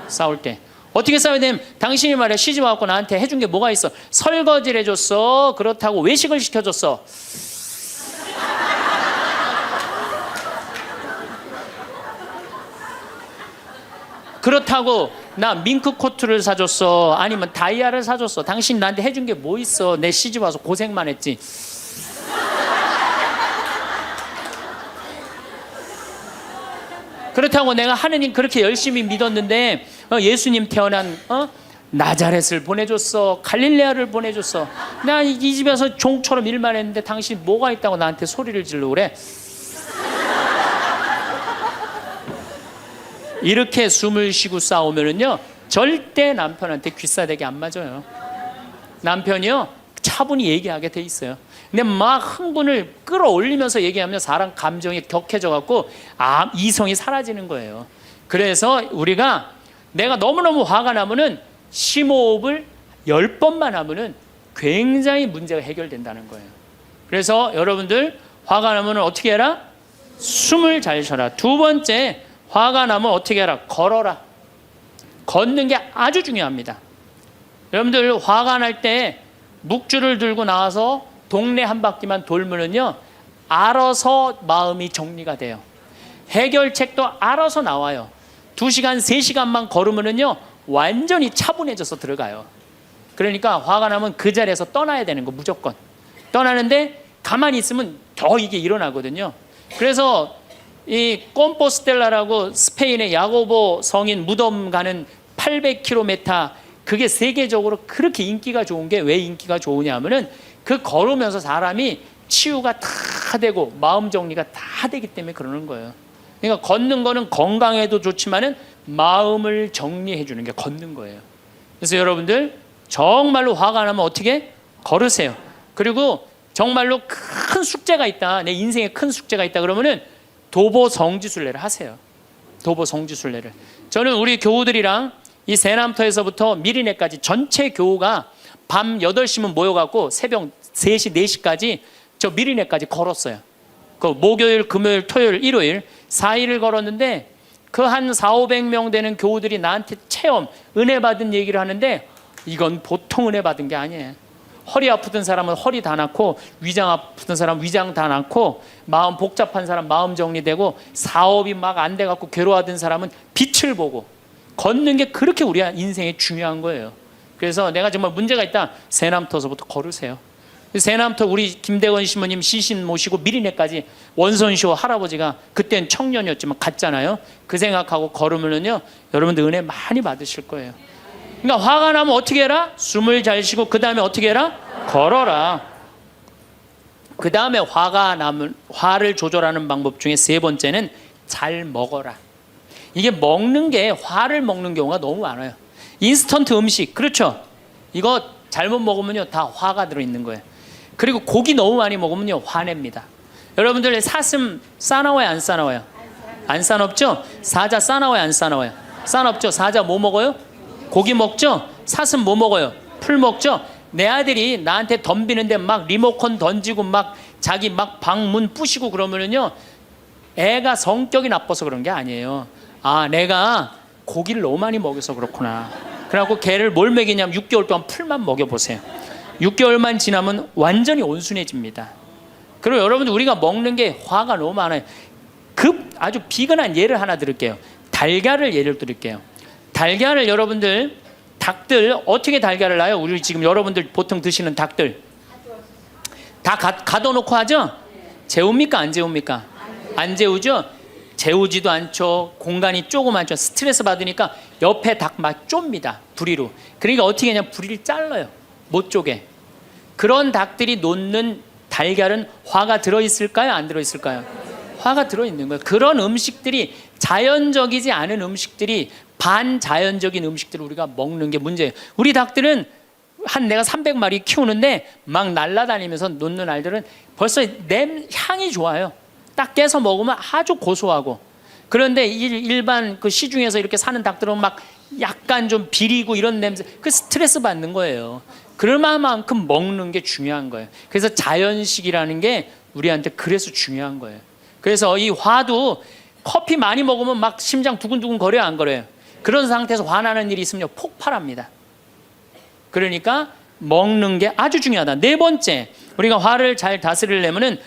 싸울 때 어떻게 싸워야 되냐면, 당신이 말이야, 시집 와갖고 나한테 해준 게 뭐가 있어? 설거지를 해줬어, 그렇다고 외식을 시켜줬어. 그렇다고 나 밍크 코트를 사줬어, 아니면 다이아를 사줬어. 당신 나한테 해준 게 뭐 있어? 내 시집 와서 고생만 했지. 그렇다고 내가 하느님 그렇게 열심히 믿었는데 예수님 태어난 나자렛을 보내줬어, 갈릴레아를 보내줬어. 나 이 집에서 종처럼 일만 했는데 당신 뭐가 있다고 나한테 소리를 지르고 그래? 이렇게 숨을 쉬고 싸우면은요, 절대 남편한테 귀싸대기 안 맞아요. 남편이요, 차분히 얘기하게 돼 있어요. 근데 막 흥분을 끌어올리면서 얘기하면 사람 감정이 격해져 갖고 이성이 사라지는 거예요. 그래서 우리가, 내가 너무너무 화가 나면은 심호흡을 10번만 하면은 굉장히 문제가 해결된다는 거예요. 그래서 여러분들, 화가 나면 어떻게 해라? 숨을 잘 쉬어라. 두 번째, 화가 나면 어떻게 해라? 걸어라. 걷는 게 아주 중요합니다. 여러분들, 화가 날 때 묵주를 들고 나와서 동네 한 바퀴만 돌면은요, 알아서 마음이 정리가 돼요. 해결책도 알아서 나와요. 2시간, 3시간만 걸으면은요, 완전히 차분해져서 들어가요. 그러니까 화가 나면 그 자리에서 떠나야 되는 거, 무조건. 떠나는데 가만히 있으면 더 이게 일어나거든요. 그래서 이 꼼포스텔라라고 스페인의 야고보 성인 무덤 가는 800km, 그게 세계적으로 그렇게 인기가 좋은 게, 왜 인기가 좋으냐 하면은 그 걸으면서 사람이 치유가 다 되고 마음 정리가 다 되기 때문에 그러는 거예요. 그러니까 걷는 거는 건강에도 좋지만은 마음을 정리해 주는 게 걷는 거예요. 그래서 여러분들, 정말로 화가 나면 어떻게? 걸으세요. 그리고 정말로 큰 숙제가 있다, 내 인생에 큰 숙제가 있다 그러면은 도보 성지순례를 하세요. 도보 성지순례를. 저는 우리 교우들이랑 이 세남터에서부터 미리네까지 전체 교우가 밤 8시면 모여갖고 새벽 3시, 4시까지 저 미리네까지 걸었어요. 그 목요일, 금요일, 토요일, 일요일 4일을 걸었는데 그 한 400~500명 되는 교우들이 나한테 체험, 은혜 받은 얘기를 하는데 이건 보통 은혜 받은 게 아니에요. 허리 아프던 사람은 허리 다 낫고, 위장 아프던 사람은 위장 다 낫고, 마음 복잡한 사람 마음 정리되고, 사업이 막 안 돼갖고 괴로워하던 사람은 빛을 보고, 걷는 게 그렇게 우리 인생에 중요한 거예요. 그래서 내가 정말 문제가 있다, 세남터서부터 걸으세요. 세남터 우리 김대건 신부님 시신 모시고 미리네까지 원선쇼 할아버지가 그땐 청년이었지만 갔잖아요. 그 생각하고 걸으면요 여러분들 은혜 많이 받으실 거예요. 그러니까 화가 나면 어떻게 해라? 숨을 잘 쉬고 그 다음에 어떻게 해라? 걸어라. 그 다음에 화가 나면 화를 조절하는 방법 중에 세 번째는 잘 먹어라. 이게 먹는 게 화를 먹는 경우가 너무 많아요. 인스턴트 음식, 그렇죠? 이거 잘못 먹으면요 다 화가 들어있는 거예요. 그리고 고기 너무 많이 먹으면요 화냅니다. 여러분들 사슴 싸나워요 안 싸나워요? 안 싸납죠? 사자 싸나워요 안 싸나워요? 싸납죠? 사자 뭐 먹어요? 고기 먹죠? 사슴 뭐 먹어요? 풀 먹죠? 내 아들이 나한테 덤비는데 막 리모컨 던지고 막 자기 막 방문 부시고 그러면은요 애가 성격이 나빠서 그런 게 아니에요. 아, 내가 고기를 너무 많이 먹여서 그렇구나. 그래갖고 걔를 뭘 먹이냐면 6개월 동안 풀만 먹여보세요. 6개월만 지나면 완전히 온순해집니다. 그리고 여러분들 우리가 먹는 게 화가 너무 많아요. 아주 비근한 예를 하나 드릴게요. 달걀을 예를 드릴게요. 달걀을 여러분들 닭들 어떻게 달걀을 낳아요? 우리 지금 여러분들 보통 드시는 닭들 다 가둬놓고 하죠? 재웁니까 안 재웁니까? 안 재우죠? 재우지도 않죠. 공간이 조그맣죠. 스트레스 받으니까 옆에 닭 막 좁니다. 부리로. 그러니까 어떻게 하냐 부리를 잘라요. 못 쪼개. 그런 닭들이 놓는 달걀은 화가 들어있을까요? 안 들어있을까요? 화가 들어있는 거예요. 그런 음식들이 자연적이지 않은 음식들이 반자연적인 음식들을 우리가 먹는 게 문제예요. 우리 닭들은 내가 300마리 키우는데 막 날아다니면서 놓는 알들은 벌써 향이 좋아요. 딱 깨서 먹으면 아주 고소하고. 그런데 일반 그 시중에서 이렇게 사는 닭들은 막 약간 좀 비리고 이런 냄새, 그 스트레스 받는 거예요. 그럴 만큼 먹는 게 중요한 거예요. 그래서 자연식이라는 게 우리한테 그래서 중요한 거예요. 그래서 이 화도 커피 많이 먹으면 막 심장 두근두근 거려요, 안 거려요? 그런 상태에서 화나는 일이 있으면 폭발합니다. 그러니까 먹는 게 아주 중요하다. 네 번째, 우리가 화를 잘 다스리려면은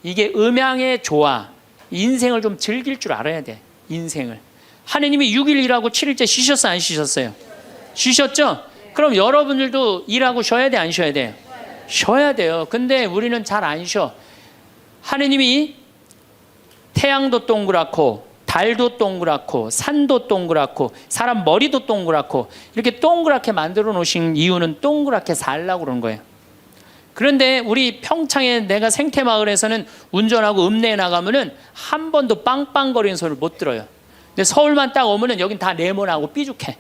이게 음양의 조화, 인생을 좀 즐길 줄 알아야 돼. 인생을. 하느님이 6일 일하고 7일째 쉬셨어요, 안 쉬셨어요? 쉬셨죠? 그럼 여러분들도 일하고 쉬어야 돼, 안 쉬어야 돼요? 쉬어야 돼요. 근데 우리는 잘 안 쉬어. 하느님이 태양도 동그랗고 달도 동그랗고 산도 동그랗고 사람 머리도 동그랗고 이렇게 동그랗게 만들어 놓으신 이유는 동그랗게 살라고 그런 거예요. 그런데 우리 평창에 내가 생태마을에서는 운전하고 읍내에 나가면은 한 번도 빵빵거리는 소리를 못 들어요. 근데 서울만 딱 오면은 여긴 다 네모나고 삐죽해.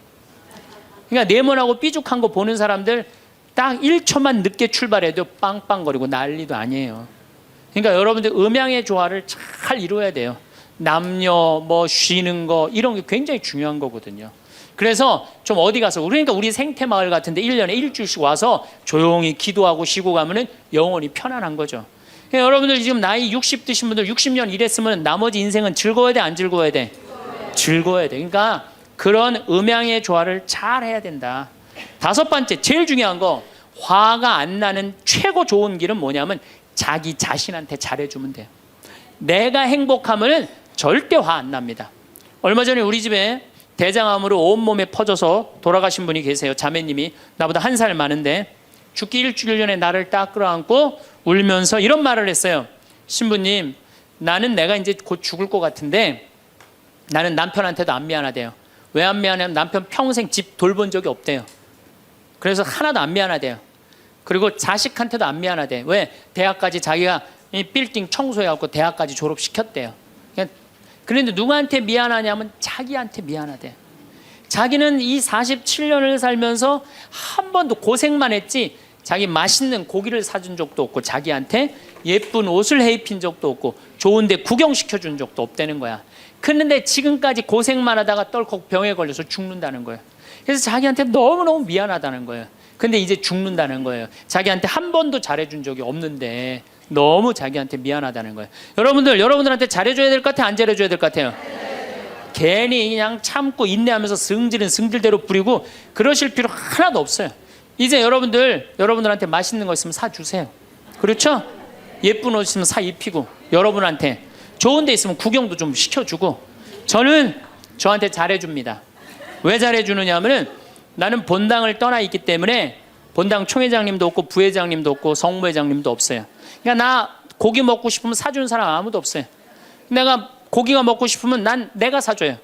그러니까 네모나고 삐죽한 거 보는 사람들 딱 1초만 늦게 출발해도 빵빵거리고 난리도 아니에요. 그러니까 여러분들 음양의 조화를 잘 이루어야 돼요. 남녀 뭐 쉬는 거 이런 게 굉장히 중요한 거거든요. 그래서 좀 어디 가서 그러니까 우리 생태마을 같은데 1년에 일주일씩 와서 조용히 기도하고 쉬고 가면은 영혼이 편안한 거죠. 그러니까 여러분들 지금 나이 60 드신 분들 60년 일했으면 나머지 인생은 즐거워야 돼, 안 즐거워야 돼? 즐거워야 돼. 그러니까 그런 음양의 조화를 잘 해야 된다. 다섯 번째, 제일 중요한 거, 화가 안 나는 최고 좋은 길은 뭐냐면 자기 자신한테 잘해주면 돼요. 내가 행복하면은 절대 화 안 납니다. 얼마 전에 우리 집에 대장암으로 온몸에 퍼져서 돌아가신 분이 계세요. 자매님이 나보다 1살 많은데 죽기 일주일 전에 나를 딱 끌어안고 울면서 이런 말을 했어요. 신부님, 나는 내가 이제 곧 죽을 것 같은데 나는 남편한테도 안 미안하대요. 왜 안 미안하냐면 남편 평생 집 돌본 적이 없대요. 그래서 하나도 안 미안하대요. 그리고 자식한테도 안 미안하대. 왜? 대학까지 자기가 이 빌딩 청소해갖고 대학까지 졸업시켰대요. 그런데 누구한테 미안하냐면 자기한테 미안하대. 자기는 이 47년을 살면서 한 번도 고생만 했지 자기 맛있는 고기를 사준 적도 없고 자기한테 예쁜 옷을 해 입힌 적도 없고 좋은 데 구경시켜준 적도 없다는 거야. 그런데 지금까지 고생만 하다가 떨컥 병에 걸려서 죽는다는 거예요. 그래서 자기한테 너무너무 미안하다는 거예요. 근데 이제 죽는다는 거예요. 자기한테 한 번도 잘해준 적이 없는데 너무 자기한테 미안하다는 거예요. 여러분들한테 잘해줘야 될 것 같아요? 안 잘해줘야 될 것 같아요? 괜히 그냥 참고 인내하면서 승질은 승질대로 부리고 그러실 필요 하나도 없어요. 이제 여러분들한테 맛있는 거 있으면 사주세요. 그렇죠? 예쁜 옷 있으면 사 입히고, 여러분한테 좋은 데 있으면 구경도 좀 시켜주고. 저는 저한테 잘해줍니다. 왜 잘해주느냐 하면은 나는 본당을 떠나 있기 때문에 본당 총회장님도 없고 부회장님도 없고 성무회장님도 없어요. 그러니까 나 고기 먹고 싶으면 사주는 사람 아무도 없어요. 내가 고기가 먹고 싶으면 내가 사줘요.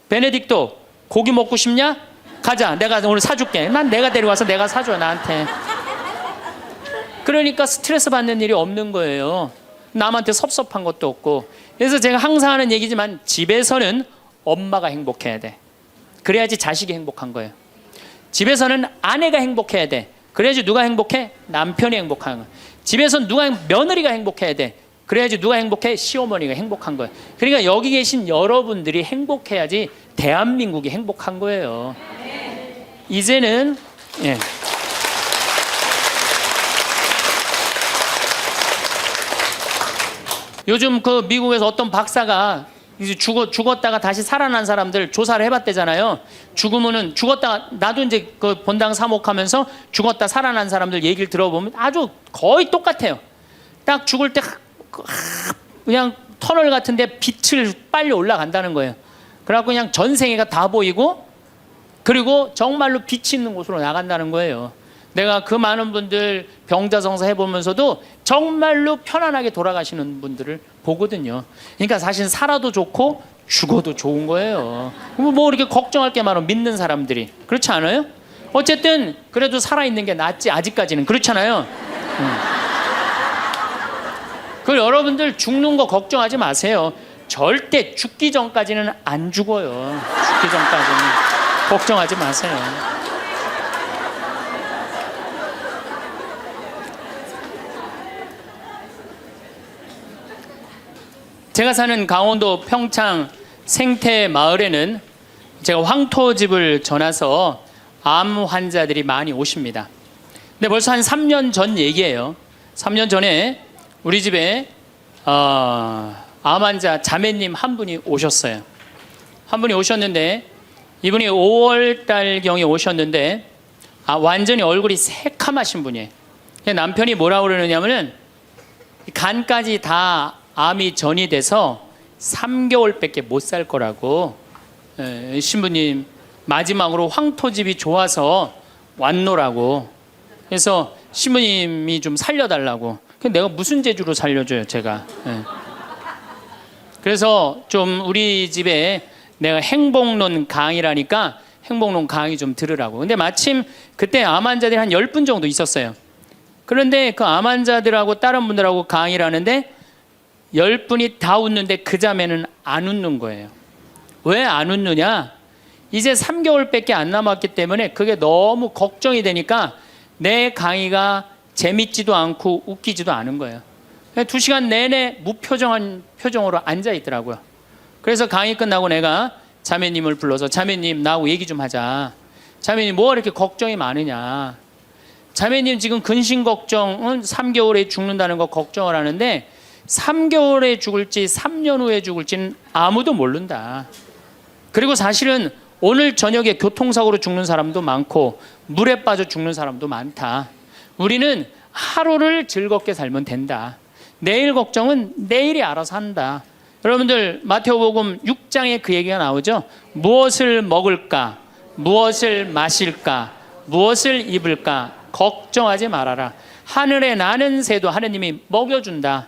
베네딕토 고기 먹고 싶냐? 가자, 내가 오늘 사줄게. 난 내가 데려와서 내가 사줘, 나한테. 그러니까 스트레스 받는 일이 없는 거예요. 남한테 섭섭한 것도 없고. 그래서 제가 항상 하는 얘기지만 집에서는 엄마가 행복해야 돼. 그래야지 자식이 행복한 거예요. 집에서는 아내가 행복해야 돼. 그래야지 누가 행복해? 남편이 행복한 거예요. 집에서는 며느리가 행복해야 돼. 그래야지 누가 행복해? 시어머니가 행복한 거예요. 그러니까 여기 계신 여러분들이 행복해야지 대한민국이 행복한 거예요. 이제는 요즘 그 미국에서 어떤 박사가 이제 죽었다가 다시 살아난 사람들 조사를 해봤대잖아요. 죽었다가 나도 이제 그 본당 사목하면서 죽었다 살아난 사람들 얘기를 들어보면 아주 거의 똑같아요. 딱 죽을 때 그냥 터널 같은데 빛을 빨리 올라간다는 거예요. 그래갖고 그냥 전생애가 다 보이고, 그리고 정말로 빛이 있는 곳으로 나간다는 거예요. 내가 그 많은 분들 병자성사 해보면서도 정말로 편안하게 돌아가시는 분들을 보거든요. 그러니까 사실 살아도 좋고 죽어도 좋은 거예요. 뭐 이렇게 걱정할 게 많아, 믿는 사람들이. 그렇지 않아요? 어쨌든 그래도 살아있는 게 낫지, 아직까지는. 그렇잖아요. 그 여러분들 죽는 거 걱정하지 마세요. 절대 죽기 전까지는 안 죽어요. 죽기 전까지는 걱정하지 마세요. 제가 사는 강원도 평창 생태 마을에는 제가 황토집을 전해서 암 환자들이 많이 오십니다. 근데 벌써 한 3년 전 얘기예요. 3년 전에 우리 집에 암 환자 자매님 한 분이 오셨어요. 한 분이 오셨는데, 이분이 5월 달경에 오셨는데 완전히 얼굴이 새카마신 분이에요. 남편이 뭐라고 그러느냐면은 간까지 다 암이 전이 돼서 3개월밖에 못 살 거라고. 신부님 마지막으로 황토집이 좋아서 왔노라고. 그래서 신부님이 좀 살려달라고. 내가 무슨 재주로 살려줘요, 제가. 그래서 좀 우리 집에 내가 행복론 강의라니까 행복론 강의 좀 들으라고. 근데 마침 그때 암 환자들이 한 10분 정도 있었어요. 그런데 그 암 환자들하고 다른 분들하고 강의를 하는데 10분이 다 웃는데 그 자매는 안 웃는 거예요. 왜 안 웃느냐? 이제 3개월밖에 안 남았기 때문에 그게 너무 걱정이 되니까 내 강의가 재밌지도 않고 웃기지도 않은 거예요. 2시간 내내 무표정한 표정으로 앉아 있더라고요. 그래서 강의 끝나고 내가 자매님을 불러서, 자매님 나하고 얘기 좀 하자. 자매님 뭐가 이렇게 걱정이 많으냐? 자매님 지금 근심 걱정은 3개월에 죽는다는 거 걱정을 하는데 3개월에 죽을지 3년 후에 죽을지는 아무도 모른다. 그리고 사실은 오늘 저녁에 교통사고로 죽는 사람도 많고 물에 빠져 죽는 사람도 많다. 우리는 하루를 즐겁게 살면 된다. 내일 걱정은 내일이 알아서 한다. 여러분들 마태복음 6장에 그 얘기가 나오죠. 무엇을 먹을까? 무엇을 마실까? 무엇을 입을까? 걱정하지 말아라. 하늘에 나는 새도 하느님이 먹여준다.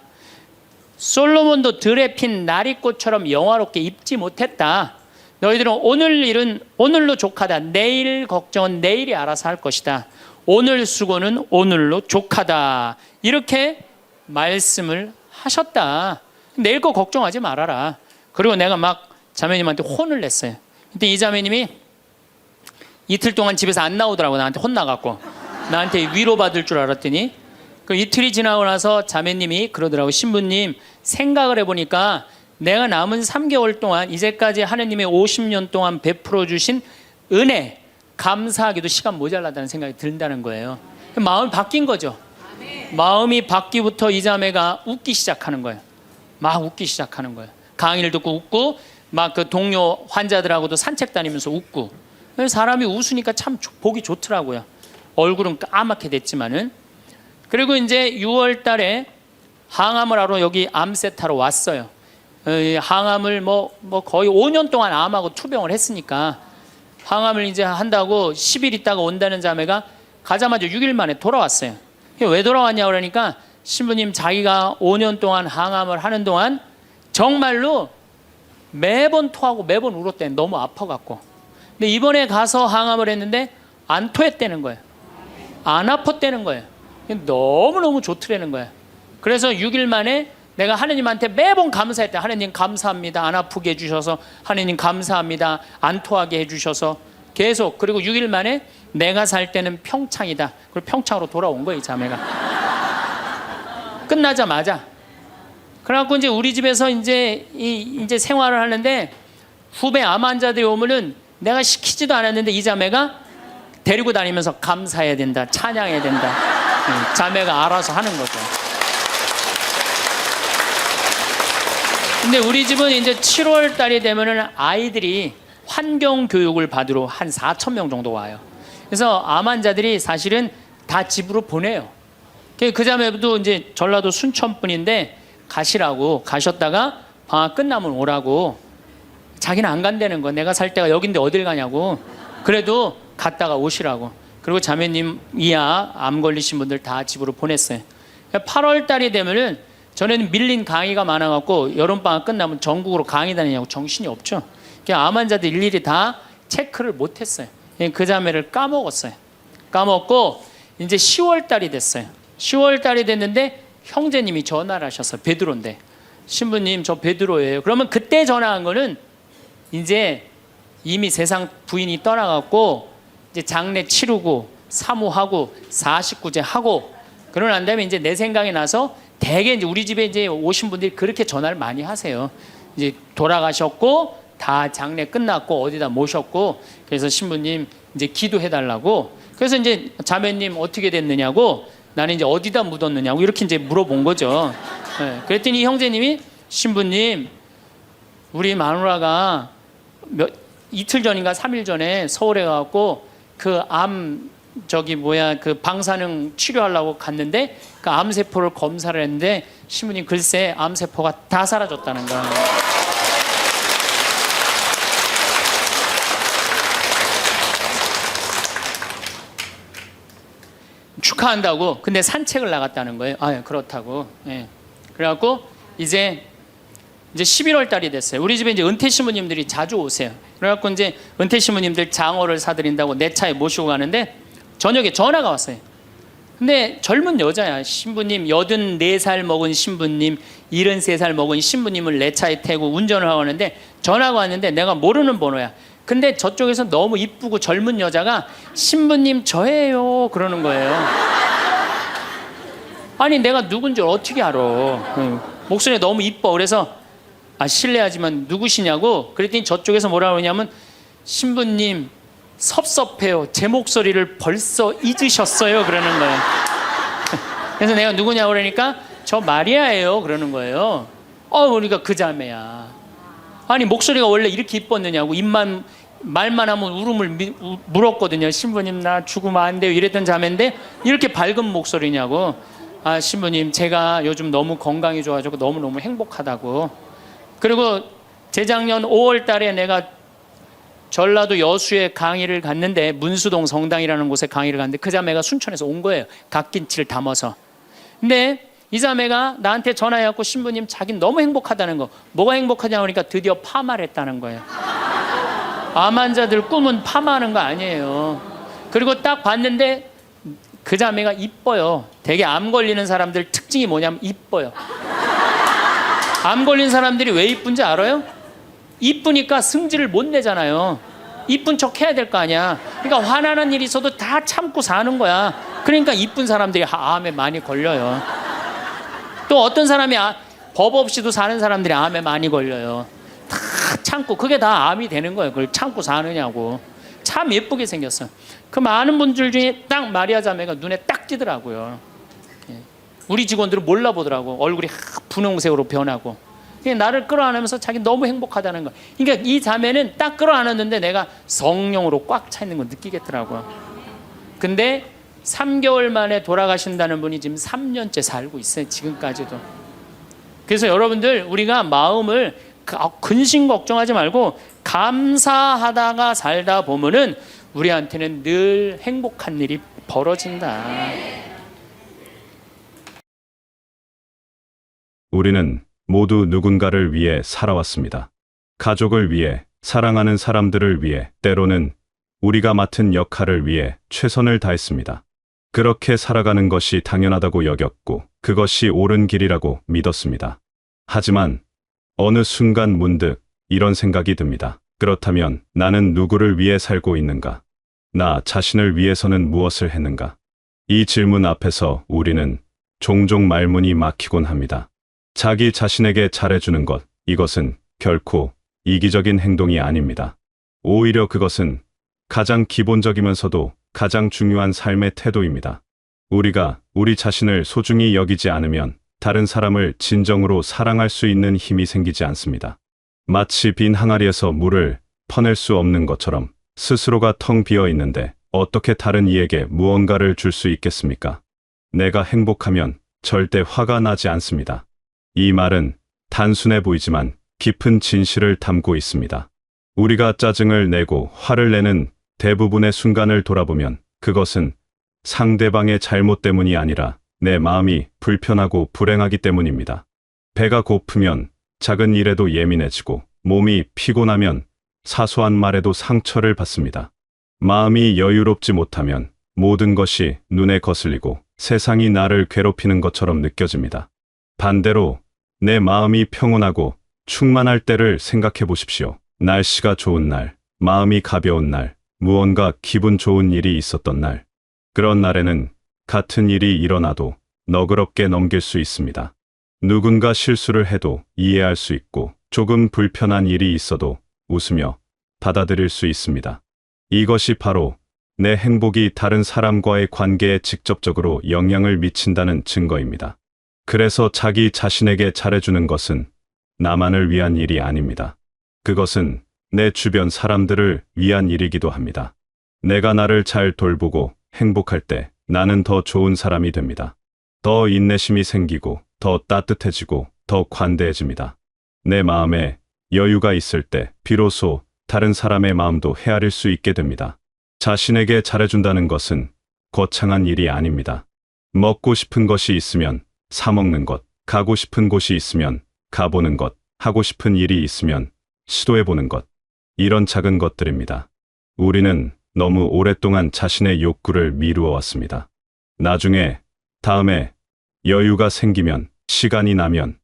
솔로몬도 들에 핀 나리꽃처럼 영화롭게 입지 못했다. 너희들은 오늘 일은 오늘로 족하다. 내일 걱정은 내일이 알아서 할 것이다. 오늘 수고는 오늘로 족하다. 이렇게 말씀을 하셨다. 내일 거 걱정하지 말아라. 그리고 내가 막 자매님한테 혼을 냈어요. 근데 이 자매님이 이틀 동안 집에서 안 나오더라고. 나한테 혼나갖고. 나한테 위로받을 줄 알았더니 그 이틀이 지나고 나서 자매님이 그러더라고. 신부님 생각을 해보니까 내가 남은 3개월 동안 이제까지 하느님의 50년 동안 베풀어 주신 은혜 감사하기도 시간 모자라다는 생각이 든다는 거예요. 마음이 바뀐 거죠. 마음이 바뀌부터 이 자매가 웃기 시작하는 거예요. 막 웃기 시작하는 거예요. 강의를 듣고 웃고 막 그 동료 환자들하고도 산책 다니면서 웃고. 사람이 웃으니까 참 보기 좋더라고요. 얼굴은 까맣게 됐지만은. 그리고 이제 6월 달에 항암을 하러 여기 암세타로 왔어요. 항암을 뭐 거의 5년 동안 암하고 투병을 했으니까 항암을 이제 한다고 10일 있다가 온다는 자매가 가자마자 6일 만에 돌아왔어요. 왜 돌아왔냐 그러니까 신부님 자기가 5년 동안 항암을 하는 동안 정말로 매번 토하고 매번 울었대. 너무 아파갖고. 근데 이번에 가서 항암을 했는데 안 토했다는 거예요. 안 아팠다는 거예요. 너무너무 좋더라는 거예요. 그래서 6일 만에 내가 하느님한테 매번 감사했다. 하느님 감사합니다. 안 아프게 해주셔서. 하느님 감사합니다. 안 토하게 해주셔서. 계속. 그리고 6일 만에 내가 살 때는 평창이다. 그리고 평창으로 돌아온 거예요, 이 자매가. 끝나자마자. 그래갖고 이제 우리 집에서 이제 생활을 하는데 후배 암 환자들이 오면은 내가 시키지도 않았는데 이 자매가 데리고 다니면서 감사해야 된다. 찬양해야 된다. 자매가 알아서 하는 거죠. 근데 우리 집은 이제 7월 달이 되면은 아이들이 환경 교육을 받으러 한 4,000명 정도 와요. 그래서 암 환자들이 사실은 다 집으로 보내요. 그 자매도 이제 전라도 순천 분인데 가시라고 가셨다가 방학 끝나면 오라고. 자기는 안 간다는 거. 내가 살 때가 여긴데 어딜 가냐고. 그래도 갔다가 오시라고. 그리고 자매님 이하 암 걸리신 분들 다 집으로 보냈어요. 8월 달이 되면은 전에는 밀린 강의가 많아갖고 여름방학 끝나면 전국으로 강의 다니냐고 정신이 없죠. 암 환자들 일일이 다 체크를 못했어요. 그 자매를 까먹었어요. 까먹고 이제 10월 달이 됐어요. 10월 달이 됐는데 형제님이 전화를 하셨어요. 베드로인데. 신부님 저 베드로예요. 그러면 그때 전화한 거는 이제 이미 세상 부인이 떠나갖고 이제 장례 치르고 사모하고 49제 하고 그러고 난 다음에 이제 내 생각이 나서 대개 이제 우리 집에 이제 오신 분들이 그렇게 전화를 많이 하세요. 이제 돌아가셨고 다 장례 끝났고 어디다 모셨고 그래서 신부님 이제 기도해 달라고. 그래서 이제 자매님 어떻게 됐느냐고 나는 이제 어디다 묻었느냐고 이렇게 이제 물어본 거죠. 네. 그랬더니 형제님이 신부님 우리 마누라가 이틀 전인가 3일 전에 서울에 가갖고 그 그 방사능 치료하려고 갔는데 그 암세포를 검사를 했는데 신부님 글쎄 암세포가 다 사라졌다는 거야. 축하한다고. 근데 산책을 나갔다는 거예요. 아, 그렇다고. 예. 그래갖고 이제 11월 달이 됐어요. 우리 집에 이제 은퇴 신부님들이 자주 오세요. 그래갖고 이제 은퇴 신부님들 장어를 사드린다고 내 차에 모시고 가는데 저녁에 전화가 왔어요. 근데 젊은 여자야. 신부님 84살 먹은 신부님 73살 먹은 신부님을 내 차에 태우고 운전을 하고 하는데 전화가 왔는데 내가 모르는 번호야. 근데 저쪽에서 너무 이쁘고 젊은 여자가 신부님 저예요 그러는 거예요. 아니 내가 누군지 어떻게 알아. 목소리가 너무 이뻐. 그래서 실례하지만 누구시냐고 그랬더니 저쪽에서 뭐라 그러냐면 신부님 섭섭해요. 제 목소리를 벌써 잊으셨어요 그러는 거예요. 그래서 내가 누구냐고 그러니까 저 마리아예요 그러는 거예요. 그러니까 그 자매야. 아니 목소리가 원래 이렇게 이뻤느냐고. 말만 하면 울음을 물었거든요. 신부님 나 죽으면 안 돼요 이랬던 자매인데 이렇게 밝은 목소리냐고. 신부님 제가 요즘 너무 건강이 좋아지고 너무너무 행복하다고. 그리고 재작년 5월 달에 내가 전라도 여수에 강의를 갔는데 문수동 성당이라는 곳에 강의를 갔는데 그 자매가 순천에서 온 거예요. 갓김치를 담아서. 근데 이 자매가 나한테 전화해갖고 신부님 자기는 너무 행복하다는 거. 뭐가 행복하냐고 하니까 드디어 파마를 했다는 거예요. 암 환자들 꿈은 파마하는 거 아니에요. 그리고 딱 봤는데 그 자매가 이뻐요. 되게 암 걸리는 사람들 특징이 뭐냐면 이뻐요. 암 걸린 사람들이 왜 이쁜지 알아요? 이쁘니까 승질을 못 내잖아요. 이쁜 척 해야 될 거 아니야. 그러니까 화나는 일이 있어도 다 참고 사는 거야. 그러니까 이쁜 사람들이 암에 많이 걸려요. 또 어떤 사람이 법 없이도 사는 사람들이 암에 많이 걸려요. 다 참고, 그게 다 암이 되는 거예요. 그걸 참고 사느냐고. 참 예쁘게 생겼어요. 그 많은 분들 중에 딱 마리아 자매가 눈에 딱 띄더라고요. 우리 직원들은 몰라보더라고. 얼굴이 분홍색으로 변하고. 나를 끌어안으면서 자기 너무 행복하다는 거. 그러니까 이 자매는 딱 끌어안았는데 내가 성령으로 꽉 차 있는 거 느끼겠더라고요. 근데 3개월 만에 돌아가신다는 분이 지금 3년째 살고 있어요. 지금까지도. 그래서 여러분들, 우리가 마음을 근심 걱정하지 말고 감사하다가 살다 보면은 우리한테는 늘 행복한 일이 벌어진다. 우리는 모두 누군가를 위해 살아왔습니다. 가족을 위해, 사랑하는 사람들을 위해, 때로는 우리가 맡은 역할을 위해 최선을 다했습니다. 그렇게 살아가는 것이 당연하다고 여겼고 그것이 옳은 길이라고 믿었습니다. 하지만 어느 순간 문득 이런 생각이 듭니다. 그렇다면 나는 누구를 위해 살고 있는가? 나 자신을 위해서는 무엇을 했는가? 이 질문 앞에서 우리는 종종 말문이 막히곤 합니다. 자기 자신에게 잘해주는 것, 이것은 결코 이기적인 행동이 아닙니다. 오히려 그것은 가장 기본적이면서도 가장 중요한 삶의 태도입니다. 우리가 우리 자신을 소중히 여기지 않으면 다른 사람을 진정으로 사랑할 수 있는 힘이 생기지 않습니다. 마치 빈 항아리에서 물을 퍼낼 수 없는 것처럼 스스로가 텅 비어 있는데 어떻게 다른 이에게 무언가를 줄 수 있겠습니까? 내가 행복하면 절대 화가 나지 않습니다. 이 말은 단순해 보이지만 깊은 진실을 담고 있습니다. 우리가 짜증을 내고 화를 내는 대부분의 순간을 돌아보면 그것은 상대방의 잘못 때문이 아니라 내 마음이 불편하고 불행하기 때문입니다. 배가 고프면 작은 일에도 예민해지고 몸이 피곤하면 사소한 말에도 상처를 받습니다. 마음이 여유롭지 못하면 모든 것이 눈에 거슬리고 세상이 나를 괴롭히는 것처럼 느껴집니다. 반대로 내 마음이 평온하고 충만할 때를 생각해 보십시오. 날씨가 좋은 날, 마음이 가벼운 날, 무언가 기분 좋은 일이 있었던 날. 그런 날에는 같은 일이 일어나도 너그럽게 넘길 수 있습니다. 누군가 실수를 해도 이해할 수 있고 조금 불편한 일이 있어도 웃으며 받아들일 수 있습니다. 이것이 바로 내 행복이 다른 사람과의 관계에 직접적으로 영향을 미친다는 증거입니다. 그래서 자기 자신에게 잘해주는 것은 나만을 위한 일이 아닙니다. 그것은 내 주변 사람들을 위한 일이기도 합니다. 내가 나를 잘 돌보고 행복할 때 나는 더 좋은 사람이 됩니다. 더 인내심이 생기고 더 따뜻해지고 더 관대해집니다. 내 마음에 여유가 있을 때 비로소 다른 사람의 마음도 헤아릴 수 있게 됩니다. 자신에게 잘해준다는 것은 거창한 일이 아닙니다. 먹고 싶은 것이 있으면 사 먹는 것, 가고 싶은 곳이 있으면 가보는 것, 하고 싶은 일이 있으면 시도해보는 것. 이런 작은 것들입니다. 우리는 너무 오랫동안 자신의 욕구를 미루어 왔습니다. 나중에, 다음에, 여유가 생기면, 시간이 나면,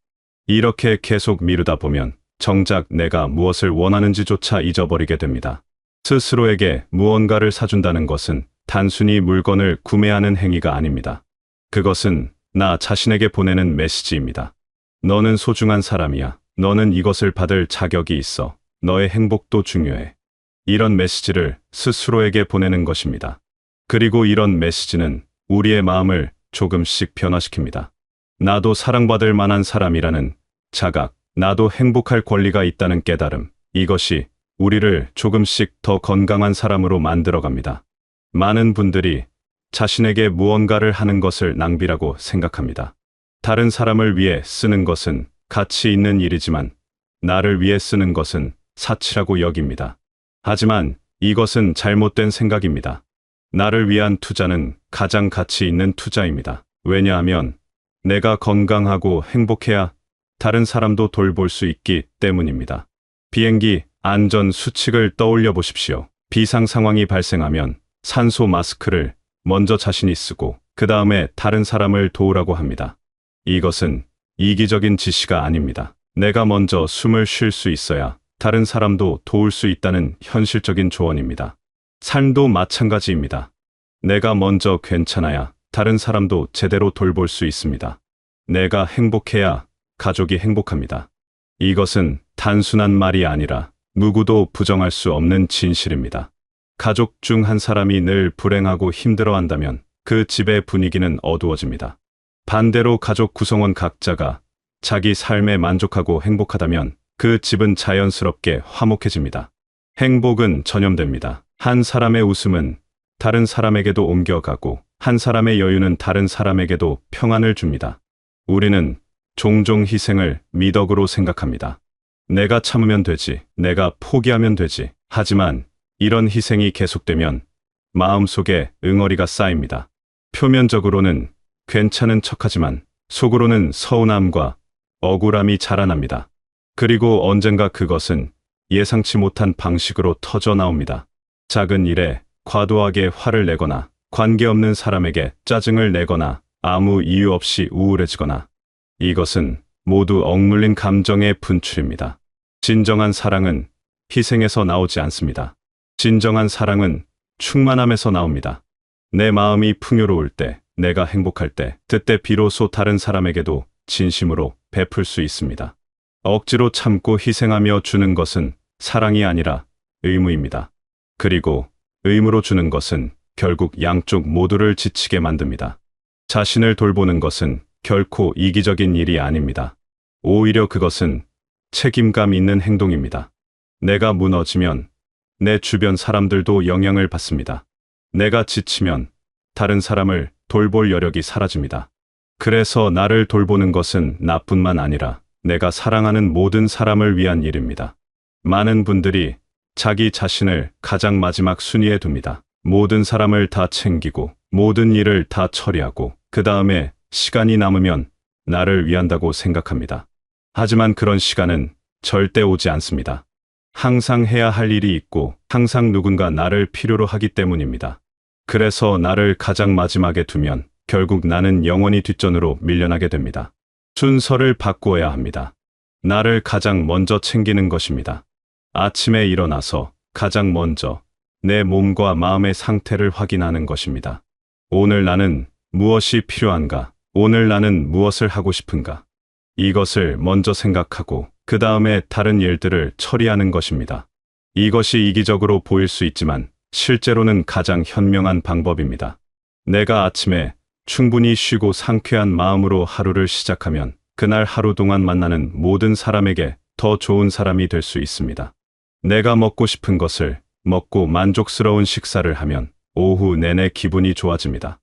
이렇게 계속 미루다 보면 정작 내가 무엇을 원하는지조차 잊어버리게 됩니다. 스스로에게 무언가를 사준다는 것은 단순히 물건을 구매하는 행위가 아닙니다. 그것은 나 자신에게 보내는 메시지입니다. 너는 소중한 사람이야. 너는 이것을 받을 자격이 있어. 너의 행복도 중요해. 이런 메시지를 스스로에게 보내는 것입니다. 그리고 이런 메시지는 우리의 마음을 조금씩 변화시킵니다. 나도 사랑받을 만한 사람이라는 자각, 나도 행복할 권리가 있다는 깨달음, 이것이 우리를 조금씩 더 건강한 사람으로 만들어갑니다. 많은 분들이 자신에게 무언가를 하는 것을 낭비라고 생각합니다. 다른 사람을 위해 쓰는 것은 가치 있는 일이지만 나를 위해 쓰는 것은 사치라고 여깁니다. 하지만 이것은 잘못된 생각입니다. 나를 위한 투자는 가장 가치 있는 투자입니다. 왜냐하면 내가 건강하고 행복해야 다른 사람도 돌볼 수 있기 때문입니다. 비행기 안전 수칙을 떠올려 보십시오. 비상 상황이 발생하면 산소 마스크를 먼저 자신이 쓰고 그 다음에 다른 사람을 도우라고 합니다. 이것은 이기적인 지시가 아닙니다. 내가 먼저 숨을 쉴 수 있어야 다른 사람도 도울 수 있다는 현실적인 조언입니다. 삶도 마찬가지입니다. 내가 먼저 괜찮아야 다른 사람도 제대로 돌볼 수 있습니다. 내가 행복해야 가족이 행복합니다. 이것은 단순한 말이 아니라 누구도 부정할 수 없는 진실입니다. 가족 중 한 사람이 늘 불행하고 힘들어한다면 그 집의 분위기는 어두워집니다. 반대로 가족 구성원 각자가 자기 삶에 만족하고 행복하다면 그 집은 자연스럽게 화목해집니다. 행복은 전염됩니다. 한 사람의 웃음은 다른 사람에게도 옮겨가고 한 사람의 여유는 다른 사람에게도 평안을 줍니다. 우리는 종종 희생을 미덕으로 생각합니다. 내가 참으면 되지, 내가 포기하면 되지. 하지만 이런 희생이 계속되면 마음속에 응어리가 쌓입니다. 표면적으로는 괜찮은 척하지만 속으로는 서운함과 억울함이 자라납니다. 그리고 언젠가 그것은 예상치 못한 방식으로 터져 나옵니다. 작은 일에 과도하게 화를 내거나 관계없는 사람에게 짜증을 내거나 아무 이유 없이 우울해지거나 이것은 모두 억눌린 감정의 분출입니다. 진정한 사랑은 희생에서 나오지 않습니다. 진정한 사랑은 충만함에서 나옵니다. 내 마음이 풍요로울 때, 내가 행복할 때, 그때 비로소 다른 사람에게도 진심으로 베풀 수 있습니다. 억지로 참고 희생하며 주는 것은 사랑이 아니라 의무입니다. 그리고 의무로 주는 것은 결국 양쪽 모두를 지치게 만듭니다. 자신을 돌보는 것은 결코 이기적인 일이 아닙니다. 오히려 그것은 책임감 있는 행동입니다. 내가 무너지면 내 주변 사람들도 영향을 받습니다. 내가 지치면 다른 사람을 돌볼 여력이 사라집니다. 그래서 나를 돌보는 것은 나뿐만 아니라 내가 사랑하는 모든 사람을 위한 일입니다. 많은 분들이 자기 자신을 가장 마지막 순위에 둡니다. 모든 사람을 다 챙기고 모든 일을 다 처리하고 그 다음에 시간이 남으면 나를 위한다고 생각합니다. 하지만 그런 시간은 절대 오지 않습니다. 항상 해야 할 일이 있고 항상 누군가 나를 필요로 하기 때문입니다. 그래서 나를 가장 마지막에 두면 결국 나는 영원히 뒷전으로 밀려나게 됩니다. 순서를 바꾸어야 합니다. 나를 가장 먼저 챙기는 것입니다. 아침에 일어나서 가장 먼저 내 몸과 마음의 상태를 확인하는 것입니다. 오늘 나는 무엇이 필요한가? 오늘 나는 무엇을 하고 싶은가? 이것을 먼저 생각하고 그 다음에 다른 일들을 처리하는 것입니다. 이것이 이기적으로 보일 수 있지만 실제로는 가장 현명한 방법입니다. 내가 아침에 충분히 쉬고 상쾌한 마음으로 하루를 시작하면 그날 하루 동안 만나는 모든 사람에게 더 좋은 사람이 될 수 있습니다. 내가 먹고 싶은 것을 먹고 만족스러운 식사를 하면 오후 내내 기분이 좋아집니다.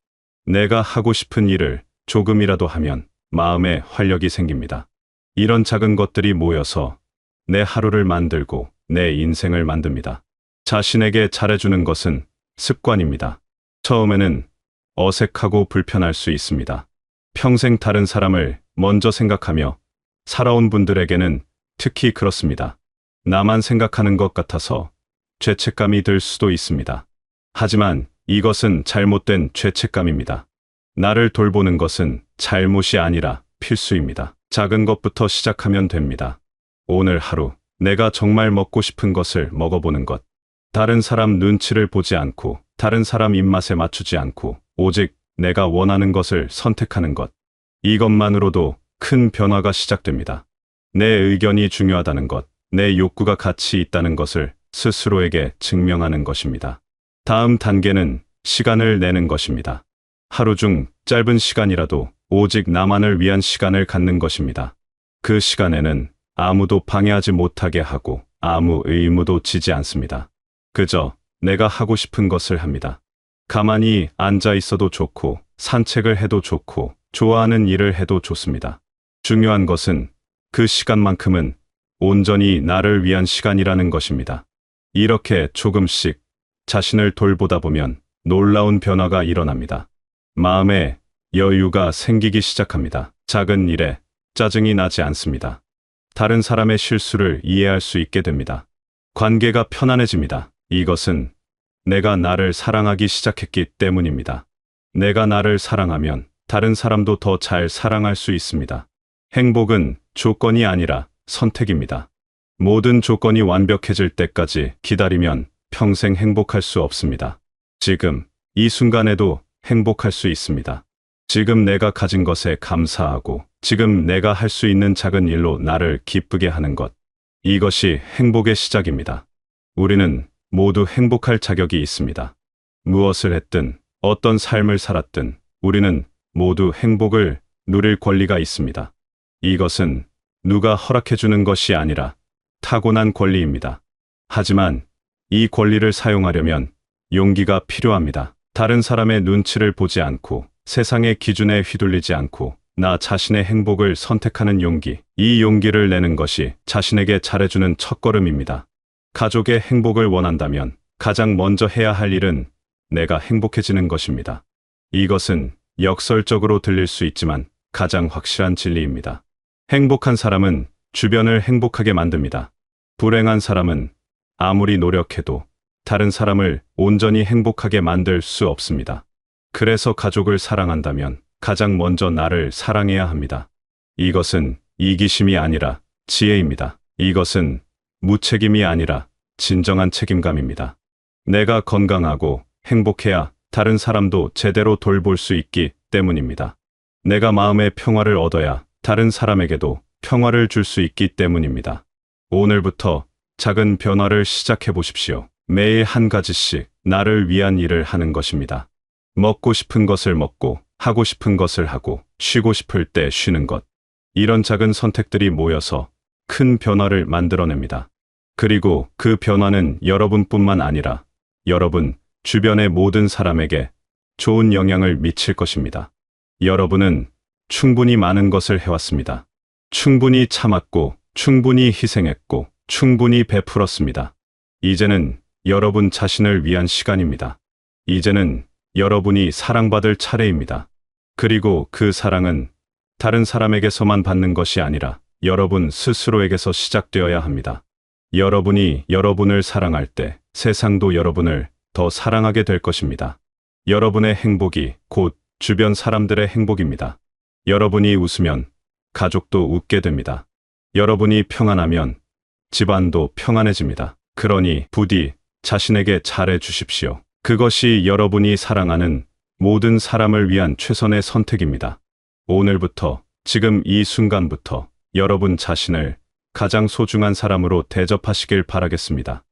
내가 하고 싶은 일을 조금이라도 하면 마음에 활력이 생깁니다. 이런 작은 것들이 모여서 내 하루를 만들고 내 인생을 만듭니다. 자신에게 잘해주는 것은 습관입니다. 처음에는 어색하고 불편할 수 있습니다. 평생 다른 사람을 먼저 생각하며 살아온 분들에게는 특히 그렇습니다. 나만 생각하는 것 같아서 죄책감이 들 수도 있습니다. 하지만 이것은 잘못된 죄책감입니다. 나를 돌보는 것은 잘못이 아니라 필수입니다. 작은 것부터 시작하면 됩니다. 오늘 하루 내가 정말 먹고 싶은 것을 먹어보는 것. 다른 사람 눈치를 보지 않고 다른 사람 입맛에 맞추지 않고 오직 내가 원하는 것을 선택하는 것. 이것만으로도 큰 변화가 시작됩니다. 내 의견이 중요하다는 것, 내 욕구가 가치 있다는 것을 스스로에게 증명하는 것입니다. 다음 단계는 시간을 내는 것입니다. 하루 중 짧은 시간이라도 오직 나만을 위한 시간을 갖는 것입니다. 그 시간에는 아무도 방해하지 못하게 하고 아무 의무도 지지 않습니다. 그저 내가 하고 싶은 것을 합니다. 가만히 앉아 있어도 좋고 산책을 해도 좋고 좋아하는 일을 해도 좋습니다. 중요한 것은 그 시간만큼은 온전히 나를 위한 시간이라는 것입니다. 이렇게 조금씩 자신을 돌보다 보면 놀라운 변화가 일어납니다. 마음에 여유가 생기기 시작합니다. 작은 일에 짜증이 나지 않습니다. 다른 사람의 실수를 이해할 수 있게 됩니다. 관계가 편안해집니다. 이것은 내가 나를 사랑하기 시작했기 때문입니다. 내가 나를 사랑하면 다른 사람도 더 잘 사랑할 수 있습니다. 행복은 조건이 아니라 선택입니다. 모든 조건이 완벽해질 때까지 기다리면 평생 행복할 수 없습니다. 지금, 이 순간에도 행복할 수 있습니다. 지금 내가 가진 것에 감사하고 지금 내가 할 수 있는 작은 일로 나를 기쁘게 하는 것. 이것이 행복의 시작입니다. 우리는 모두 행복할 자격이 있습니다. 무엇을 했든 어떤 삶을 살았든 우리는 모두 행복을 누릴 권리가 있습니다. 이것은 누가 허락해 주는 것이 아니라 타고난 권리입니다. 하지만 이 권리를 사용하려면 용기가 필요합니다. 다른 사람의 눈치를 보지 않고 세상의 기준에 휘둘리지 않고 나 자신의 행복을 선택하는 용기. 이 용기를 내는 것이 자신에게 잘해주는 첫걸음입니다. 가족의 행복을 원한다면 가장 먼저 해야 할 일은 내가 행복해지는 것입니다. 이것은 역설적으로 들릴 수 있지만 가장 확실한 진리입니다. 행복한 사람은 주변을 행복하게 만듭니다. 불행한 사람은 아무리 노력해도 다른 사람을 온전히 행복하게 만들 수 없습니다. 그래서 가족을 사랑한다면 가장 먼저 나를 사랑해야 합니다. 이것은 이기심이 아니라 지혜입니다. 이것은 무책임이 아니라 진정한 책임감입니다. 내가 건강하고 행복해야 다른 사람도 제대로 돌볼 수 있기 때문입니다. 내가 마음의 평화를 얻어야 다른 사람에게도 평화를 줄 수 있기 때문입니다. 오늘부터 작은 변화를 시작해 보십시오. 매일 한 가지씩 나를 위한 일을 하는 것입니다. 먹고 싶은 것을 먹고, 하고 싶은 것을 하고, 쉬고 싶을 때 쉬는 것. 이런 작은 선택들이 모여서 큰 변화를 만들어냅니다. 그리고 그 변화는 여러분뿐만 아니라 여러분 주변의 모든 사람에게 좋은 영향을 미칠 것입니다. 여러분은 충분히 많은 것을 해왔습니다. 충분히 참았고, 충분히 희생했고, 충분히 베풀었습니다. 이제는 여러분 자신을 위한 시간입니다. 이제는 여러분이 사랑받을 차례입니다. 그리고 그 사랑은 다른 사람에게서만 받는 것이 아니라 여러분 스스로에게서 시작되어야 합니다. 여러분이 여러분을 사랑할 때 세상도 여러분을 더 사랑하게 될 것입니다. 여러분의 행복이 곧 주변 사람들의 행복입니다. 여러분이 웃으면 가족도 웃게 됩니다. 여러분이 평안하면 집안도 평안해집니다. 그러니 부디 자신에게 잘해 주십시오. 그것이 여러분이 사랑하는 모든 사람을 위한 최선의 선택입니다. 오늘부터, 지금 이 순간부터 여러분 자신을 가장 소중한 사람으로 대접하시길 바라겠습니다.